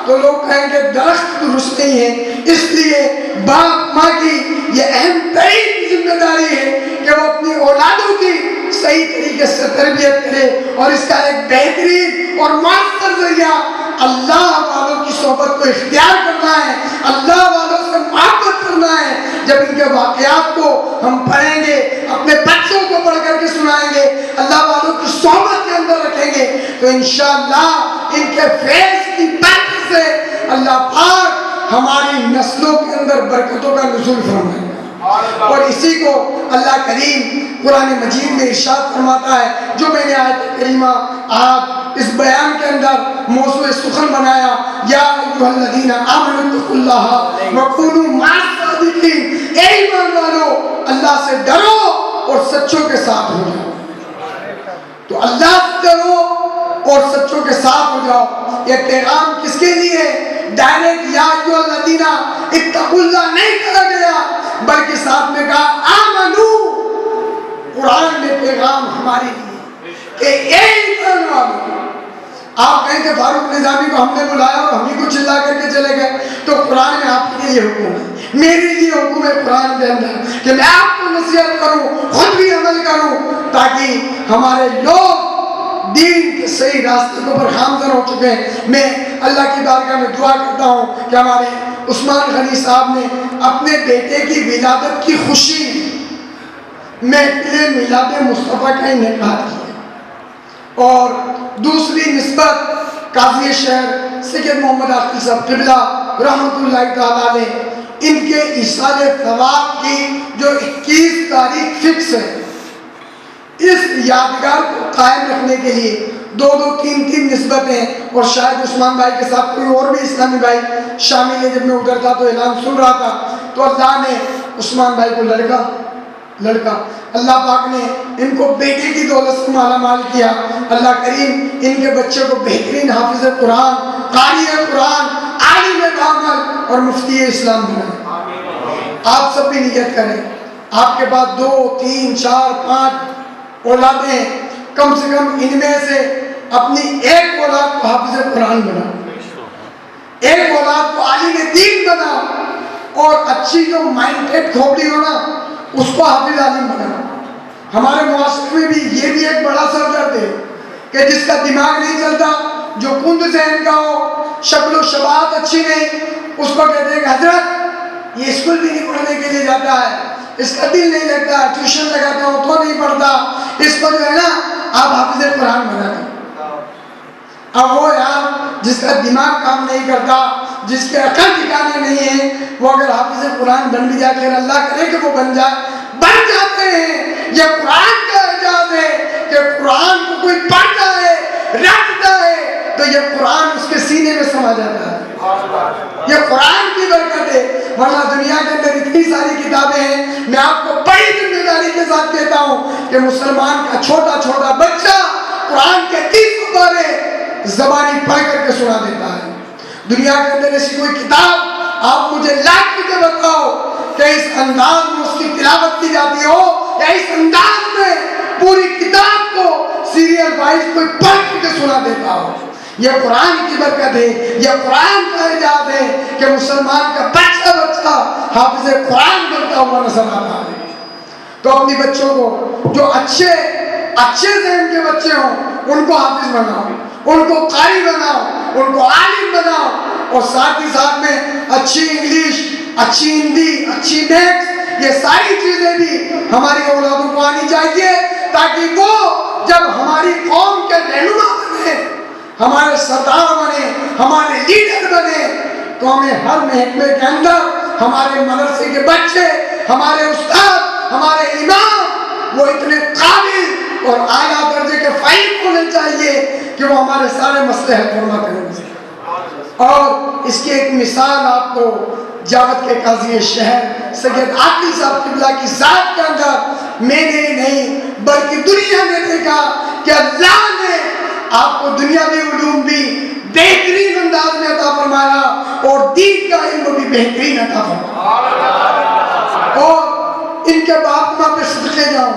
तो लोग कहेंगे दरख्त दुरुस्त नहीं है। इसलिए बाप माँ की यह अहम तरीन जिम्मेदारी है कि वो अपनी औलादों की सही तरीके से तरबियत करे, और इसका एक बेहतरीन और मौसर जरिया अल्लाह वालों की सोहबत को इख्तियार करना है, अल्लाह वालों से मोहब्बत करना है। जब इनके वाक़यात को हम पढ़ेंगे, अपने बच्चों को पढ़ करके सुनाएंगे, अल्लाह वालों की सोहबत के अंदर रखेंगे तो इंशाअल्लाह इनके फैज़ की बरकत से अल्लाह पाक हमारी नस्लों के अंदर बरकतों का नुज़ूल फरमाएगा। और इसी को अल्लाह करीम कुरान मजीद में इरशाद फरमाता है, जो मैंने आयत करीमा आज इस बयान के अंदर मौज़ूए सुखन बनाया, या अय्युहल्लज़ीना आमनुत्तकुल्लाह व कूनू मअस-सादिकीन, ऐ ईमान वालों अल्लाह से डरो और सच्चों के साथ हो जाओ। तो अल्लाह से डरो और सच्चों के साथ हो जाओ। ये पैगाम किसके लिए? डायरेक्ट या अय्युहल्लज़ीना इत्तकुल्लाह नहीं कहा गया, बल्कि साथ में कहा आमनू। कुरान में पैगाम हमारे लिए कि ऐ ईमान वालों। आप कहें कि फारूक निजामी को हमने बुलाया और हम ही को चिल्ला करके चले गए, तो कुरान में आपके लिए हुक्म है, मेरे लिए हुक्म है कुरान के अंदर कि मैं आपको नसीहत करूं, खुद भी अमल करूं, ताकि हमारे लोग दीन के सही रास्ते के ऊपर गामजन हो चुके हैं। मैं अल्लाह की बारगाह में दुआ करता हूँ कि हमारे उस्मान गनी साहब ने अपने बेटे की विलादत की खुशी में मिलाद मुस्तफ़ा का इनेकाद किया, और दूसरी निस्बत काज़ी शहर सैयद मोहम्मद आकिल साहब क़िबला रहमतुल्लाह तआला अलैह, इनके इसाले सवाब की जो 21 तारीख फिक्स है, इस यादगार को कायम रखने के लिए 2-2, 3-3 निस्बतें, और शायद उस्मान भाई के साथ कोई और भी इस्लामी भाई शामिल है। जब मैं उधर था तो ऐलान सुन रहा था, तो अल्लाह ने उस्मान भाई को लड़का अल्लाह पाक ने इनको बेटे की दौलत से माला माल किया। अल्लाह करीम इनके बच्चे को बेहतरीन हाफिज कुरान, कारी कुरान, आलिम बामल और मुफ्ती इस्लाम बनाए। आप सब भी नियत करें, आपके पास 2, 3, 4, 5 औलादें, कम से कम इनमें से अपनी एक औलाद को हाफिज कुरान बनाओ, एक औलाद को आलिम दीन बनाओ, और अच्छी जो माइंडेड खोपड़ी हो ना उसको हाफिज आलिम बनाओ। हमारे मुआशरे में भी ये भी एक बड़ा सरदर्द है कि जिसका दिमाग नहीं चलता, जो कुंद ज़हन का हो, शक्ल शबात अच्छी नहीं, उसको कहते हैं कि हजरत ये स्कूल भी नहीं पढ़ने के लिए जाता है, इसका दिल नहीं लगता, ट्यूशन लगाता हूँ तो नहीं पढ़ता, इसको जो है ना आप हाफिज कुरान बना दें। अब वो यार जिसका दिमाग काम नहीं करता, जिसके अकल ठिकाने नहीं है, वो अगर हाफिज कुरान बन भी जाए, अल्लाह करे कि वो बन जाते हैं। ये कुरान का एजाज है कि कुरान को कोई पढ़ता है, रटता है, तो ये कुरान उसके सीने में समा जाता है। ये कुरान की बरकत है, वरना दुनिया के अंदर इतनी सारी किताबें हैं। मैं आपको बड़ी जिम्मेदारी के साथ कहता हूँ कि मुसलमान का छोटा छोटा बच्चा कुरान के 30 पारे ज़बानी पढ़ करके सुना देता है। दुनिया के अंदर ऐसी कोई किताब आप मुझे लाख के बताओ कि इस अंदाज में उसकी तिलावत की जाती हो, या इस अंदाज में पूरी किताब को सीरियल वाइज कोई पढ़ के सुना देता हो। यह कुरान की बरकत है, यह कुरान का एजाज है कि मुसलमान का बच्चा हाफिज कुरान बनता हुआ नजर आता है। तो अपने बच्चों को जो अच्छे ज़हन के बच्चे हों उनको हाफिज बनाओ, उनको कारी बनाओ, उनको आलिम बनाओ, और साथ ही साथ में अच्छी इंग्लिश, अच्छी हिंदी, अच्छी मैथ्स, ये सारी चीजें भी हमारी औलादों को आनी चाहिए, ताकि वो जब हमारी कौम के रहनुमा बने, हमारे सरदार बने, हमारे लीडर बने, तो हमें हर महकमे के अंदर हमारे मदरसे के बच्चे, हमारे उस्ताद, हमारे इमाम वो इतने काबिल और आला दर्जे के फाइल होने चाहिए कि वो हमारे सारे मसले हल फरमा करेंगे। और इसकी एक मिसाल आपको जावत के काजी शहर सैयद आकिल साहब किबला की जात के अंदर मैंने ही नहीं बल्कि दुनिया ने देखा कि अल्लाह ने आपको दुनियावी उलूम भी बेहतरीन अंदाज में अता फरमाया और दीन का इल्म भी बेहतरीन अता फरमाया। और इनके बाप माँ पे सदके जाऊं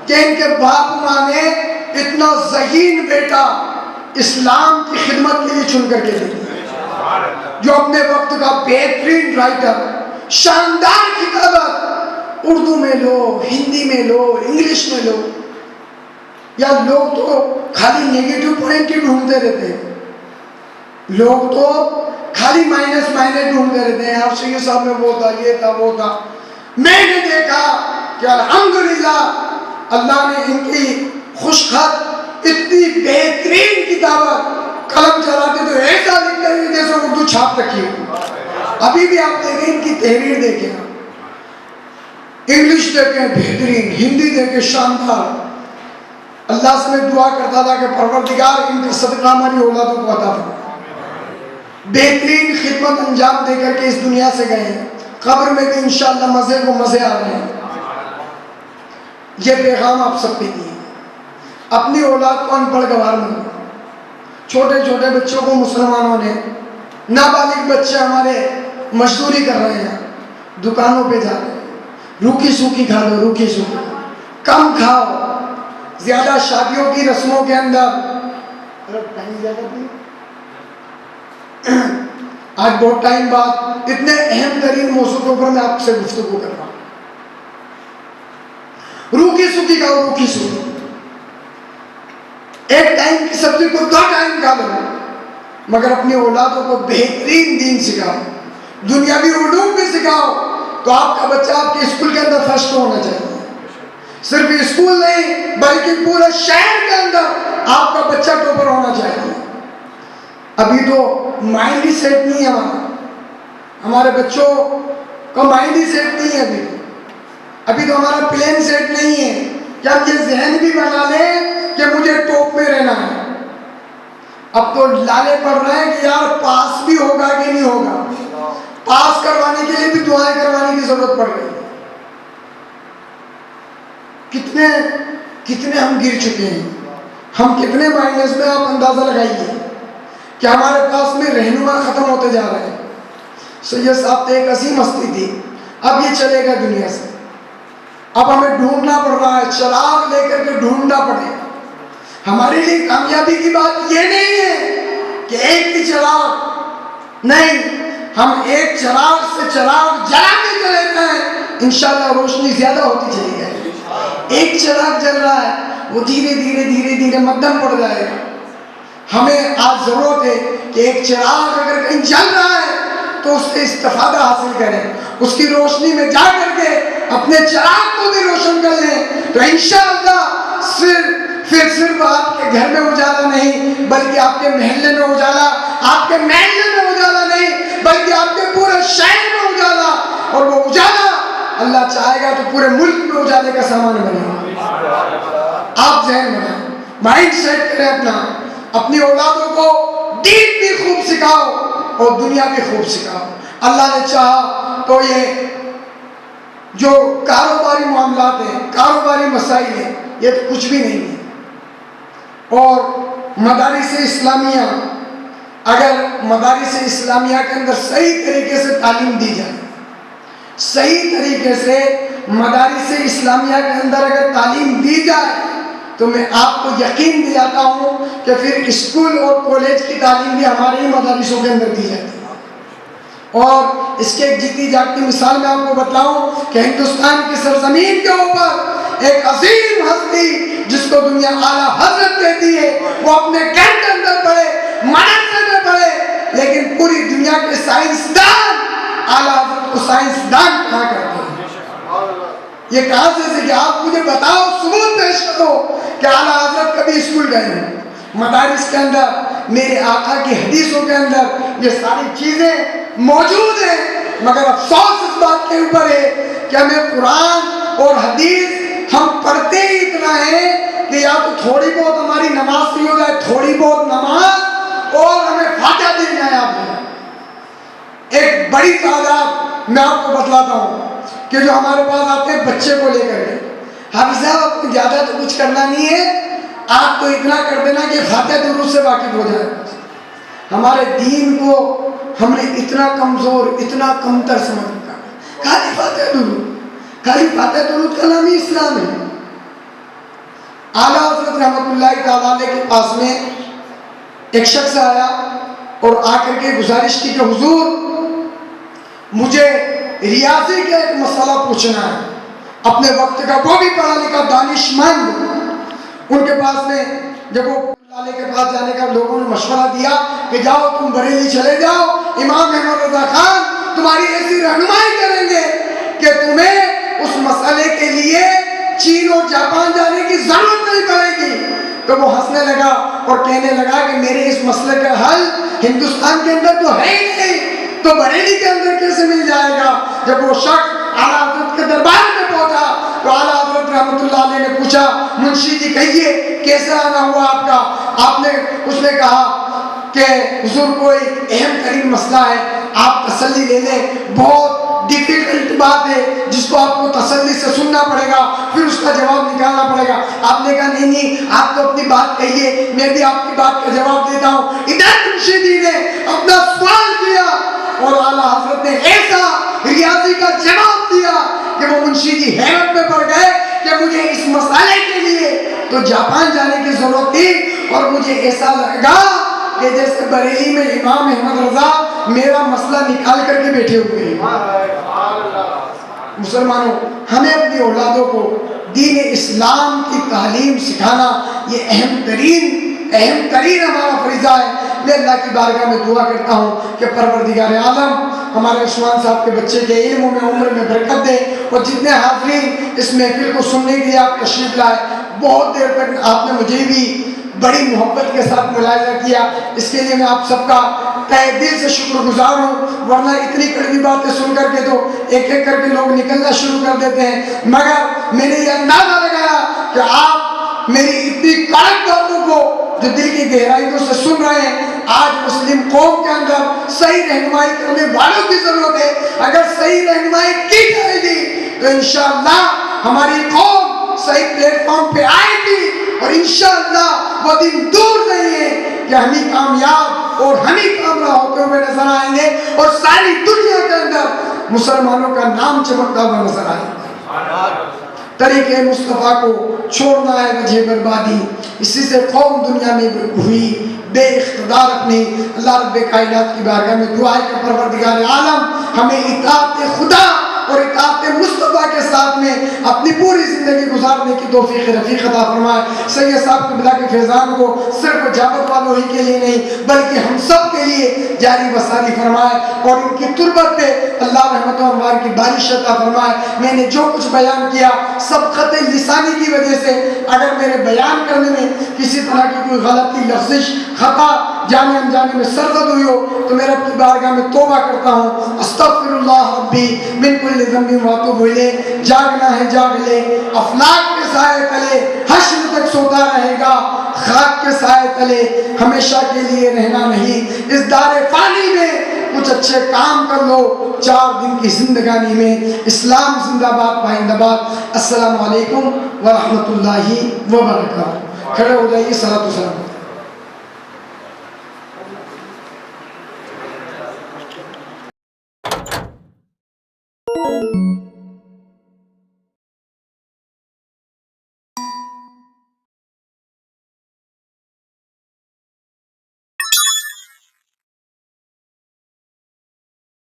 कि इनके बाप माँ ने इतना ज़हीन बेटा इस्लाम की खिदमत के लिए चुन करके दिया, जो अपने वक्त का बेहतरीन राइटर, शानदार किताबत उर्दू में लो, हिंदी में लो, इंग्लिश में लो, या लोग तो खाली नेगेटिव पॉइंट ही ढूंढते रहते हैं, लोग तो खाली माइनस माइनस ढूंढते रहते हैं। आप सैयद साहब में वो था, ये था, वो था। मैंने देखा कि अल्हम्दुलिल्लाह अल्लाह ने इनकी खुशखत इतनी बेहतरीन किताबत कलम चलाते तो ऐसा लिखते हैं जैसे उर्दू छाप रखी हो। अभी भी आप देखें इनकी तहरीर देखें, इंग्लिश देखें बेहतरीन, हिंदी देखें शानदार। अल्लाह से मैं दुआ करता था कि परवरदिगार इनका सदका हमारी औलादों को अता फरमाए। बेहतरीन खिदमत अंजाम देकर के इस दुनिया से गए हैं, कब्र में भी इंशाअल्लाह मजे को मजे आ रहे हैं। ये पैगाम आप सबके लिए, अपनी औलाद को अनपढ़ गवार में, छोटे छोटे बच्चों को मुसलमानों ने, नाबालिग बच्चे हमारे मजदूरी कर रहे हैं, दुकानों पे जा रहे हैं, रूखी सूखी खा लो, रूखी सूखी कम खाओ, ज्यादा शादियों की रस्मों के अंदर आज बहुत टाइम बाद इतने अहम तरीन मौजू के ऊपर मैं आपसे गुफ्तगू कर रहा हूं। रूखी सूखी खाओ, रूखी सूखी, एक टाइम की सब्जी को 2 टाइम खा लो, मगर अपनी औलादों को बेहतरीन दीन सिखाओ, दुनियावी उलूम भी सिखाओ, तो आपका बच्चा आपके स्कूल के अंदर फर्स्ट होना चाहिए। सिर्फ स्कूल नहीं बल्कि पूरे शहर के अंदर आपका बच्चा टॉपर होना चाहिए। अभी तो माइंड ही सेट नहीं है हमारे बच्चों का माइंड ही सेट नहीं है अभी तो हमारा प्लान सेट नहीं है कि हम ये जहन भी बना लें कि मुझे टॉप में रहना है। अब तो लाले पड़ रहे हैं कि यार पास भी होगा कि नहीं होगा, पास करवाने के लिए भी दुआएं करवाने की जरूरत पड़ रही है। कितने कितने हम गिर चुके हैं, हम कितने माइनस में, आप अंदाजा लगाइए कि हमारे पास में रहनुमा खत्म होते जा रहे हैं। सैयद साहब तो एक असीम हस्ती थी, अब ये चलेगा दुनिया से, अब हमें ढूंढना पड़ रहा है, चिराग लेकर के ढूंढना पड़ेगा। हमारे लिए कामयाबी की बात ये नहीं है कि एक ही चिराग, नहीं, हम एक चिराग से चिराग जलाते चले जाएं, इंशाल्लाह रोशनी ज्यादा होती चली जाएगी। एक चिराग जल रहा है, वो धीरे धीरे धीरे धीरे मध्यम पड़ जाएगा। हमें आज जरूरत है कि एक चिराग अगर कहीं जल रहा है तो उससे इस्तेफादा हासिल करें, उसकी रोशनी में जा करके अपने चिराग को भी रोशन कर लें, तो इंशाअल्लाह फिर सिर्फ आपके घर में उजाला नहीं बल्कि आपके महल्ले में उजाला, आपके महल्ले में उजाला नहीं बल्कि आपके पूरे शहर में उजाला, और वो उजाला अल्लाह चाहेगा तो पूरे मुल्क में उजाले का सामान बनेगा। आप जहन बनाएं, माइंड सेट करें अपनी औलादों को दीन भी खूब सिखाओ और दुनिया भी खूब सिखाओ। अल्लाह ने चाहा तो ये जो कारोबारी मामलात हैं, कारोबारी मसाइल हैं, ये तो कुछ भी नहीं है। और मदारिस इस्लामिया, अगर मदारिस इस्लामिया के अंदर सही तरीके से तालीम दी जाए, सही तरीके से मदारिस इस्लामिया के अंदर अगर तालीम दी जाए, तो मैं आपको यकीन दिलाता हूँ कि फिर स्कूल और कॉलेज की तालीम भी हमारे ही मदारिसों के अंदर दी जाती है। और इसके एक जीती जागती मिसाल मैं आपको बताऊं कि हिंदुस्तान की सरजमीन के ऊपर एक अजीम हस्ती जिसको दुनिया आला हजरत कहती है, वो अपने घर के अंदर पढ़े, मदरसे में पढ़े, लेकिन पूरी दुनिया साइंसदान कहा करते हैं। ये कहां से कि आप मुझे बताओ, सबूत पेश करो कि आला हजरत कभी स्कूल गए हैं। मदारिस के अंदर मेरे आका की हदीसों के अंदर ये सारी चीजें मौजूद हैं, मगर अफसोस इस बात के ऊपर है कि हमें कुरान और हदीस हम पढ़ते ही इतना है कि या तो थोड़ी बहुत हमारी नमाज सही हो जाए, थोड़ी बहुत नमाज, और हमें फातिहा भी नहीं याद है। एक बड़ी तादाद मैं आपको बतलाता हूँ कि जो हमारे पास आते हैं बच्चे को लेकर के, हाफिज साहब आपको ज्यादा तो कुछ करना नहीं है, आप तो इतना कर देना कि फातिहा दुरूद से वाकिफ हो जाए। हमारे दीन को हमने इतना कमजोर, इतना कमतर समझ रखा। खाली फातिहा दुरूद, खाली फातिहा दुरूद का नाम ही इस्लाम है। आला हज़रत रहमतुल्लाह तआला अलैह के पास में एक शख्स आया और आकर के गुजारिश की कि हुजूर मुझे रियाजी का एक मसला पूछना है। अपने वक्त का वो भी पढ़ा लिखा दानिशमंद, उनके पास में जब वो के पास जाने का लोगों ने मशवरा दिया कि जाओ तुम बरेली चले जाओ, इमाम अहमद रज़ा खान तुम्हारी ऐसी रहनुमाई करेंगे कि तुम्हें उस मसले के लिए चीन और जापान जाने की जरूरत नहीं पड़ेगी। तो वो हंसने लगा और कहने लगा कि मेरे इस मसले का हल हिंदुस्तान के अंदर तो है ही नहीं, तो बरेली के अंदर कैसे मिल जाएगा। जब वो शख्स आला हज़रत के दरबार में पहुंचा तो आला हज़रत रहमतुल्लाह अलैह ने पूछा, मुंशी जी कहिए कैसे आना हुआ आपका। आपने उसने कहा कि हुजूर कोई अहम तरीन मसला है, आप तसल्ली ले लें, बहुत डिफिकल्ट बात है जिसको आपको तसल्ली से सुनना पड़ेगा, फिर उसका जवाब निकालना पड़ेगा। आपने कहा नहीं नहीं, आप तो अपनी बात कहिए, मैं भी आपकी बात का जवाब देता हूँ। इधर मुंशी जी ने अपना सवाल किया और आला हज़रत ने ऐसा रियाजी का जवाब दिया कि वो मुंशी जी हैरत में पड़ गए कि मुझे इस मसाले के लिए तो जापान जाने की जरूरत थी, और मुझे ऐसा लगा कि जैसे बरेली में इमाम अहमद रज़ा मेरा मसला निकाल करके बैठे हुए हैं। मुसलमानों, हमें अपनी औलादों को दीन इस्लाम की तालीम सिखाना ये अहम तरीन हमारा फरीज़ा है। मैं अल्लाह की बारगाह में दुआ करता हूँ कि परवरदिगार आलम हमारे उस्मान साहब के बच्चे के इल्म में उम्र में बरकत दे, और जितने हाज़रीन इस महफिल को सुनने के लिए आप तशरीफ लाए, बहुत देर तक आपने मुझे भी बड़ी मोहब्बत के साथ मुलाहिजा किया, इसके लिए मैं आप सबका तहे दिल से शुक्रगुजार हूँ। वरना इतनी कड़वी बातें सुन करके तो एक एक करके लोग निकलना शुरू कर देते हैं, मगर मैंने ये अंदाजा लगाया कि आप मेरी इतनी कड़क बातों को जो दिल की गहराइयों से सुन रहे हैं। आज मुस्लिम कौम के अंदर सही रहनुमाई करने वालों की जरूरत है। अगर सही रहनुमाई की जाएगी तो इंशाअल्लाह हमारी कौम सही प्लेटफॉर्म पे आएगी, और इंशाअल्लाह वो दिन दूर नहीं है कि हम ही कामयाब और हम ही कामयाब होते हुए नजर आएंगे, और सारी दुनिया के अंदर मुसलमानों का नाम चमकता हुआ नजर आएगा। तरीके मुस्तफ़ा को छोड़ना है वजह बर्बादी, इसी से कौम दुनिया में हुई बेइख्तियार अपनी। अल्लाह रब्बे कायनात की बारगाह में दुआ है कि परवरदिगार आलम हमें इताअत खुदा और इताअत मुस्तफ़ा के साथ में अपनी पूरी ज़िंदगी गुजारने की तौफीक रफ़ीक अता फरमाए। सैयद साहब क़िबला के फैज़ान को सिर्फ जावत वालों ही के लिए नहीं बल्कि हम सब के लिए जारी वसारी फरमाए, और इनकी तुरबत पे अल्लाह रहमत और अनवार की बारिश अता फरमाए। मैंने जो कुछ बयान किया सब ख़त लिसानी की वजह से, अगर मेरे बयान करने में किसी तरह की कोई गलती, लफ्ज़िश, खता, जाने अनजाने में सरदर्द हुई हो तो मेरे अपनी बारगाह में तौबा करता हूँ। अस्तग़फिरुल्लाह रब्बी मिन कुल्लि ज़ंबिन व अतूबु इलैह। जागना है जाग ले, अफलाक के साए तले हश्र तक सोता रहेगा, खाक के साए तले हमेशा के लिए रहना नहीं। इस दारे फानी में कुछ अच्छे काम कर लो 4 दिन की जिंदगानी में। इस्लाम जिंदाबाद पाइंदाबाद। अस्सलामु अलैकुम व रहमतुल्लाहि व बरकातहू। खड़े हो जाइए, सलातो सलाम।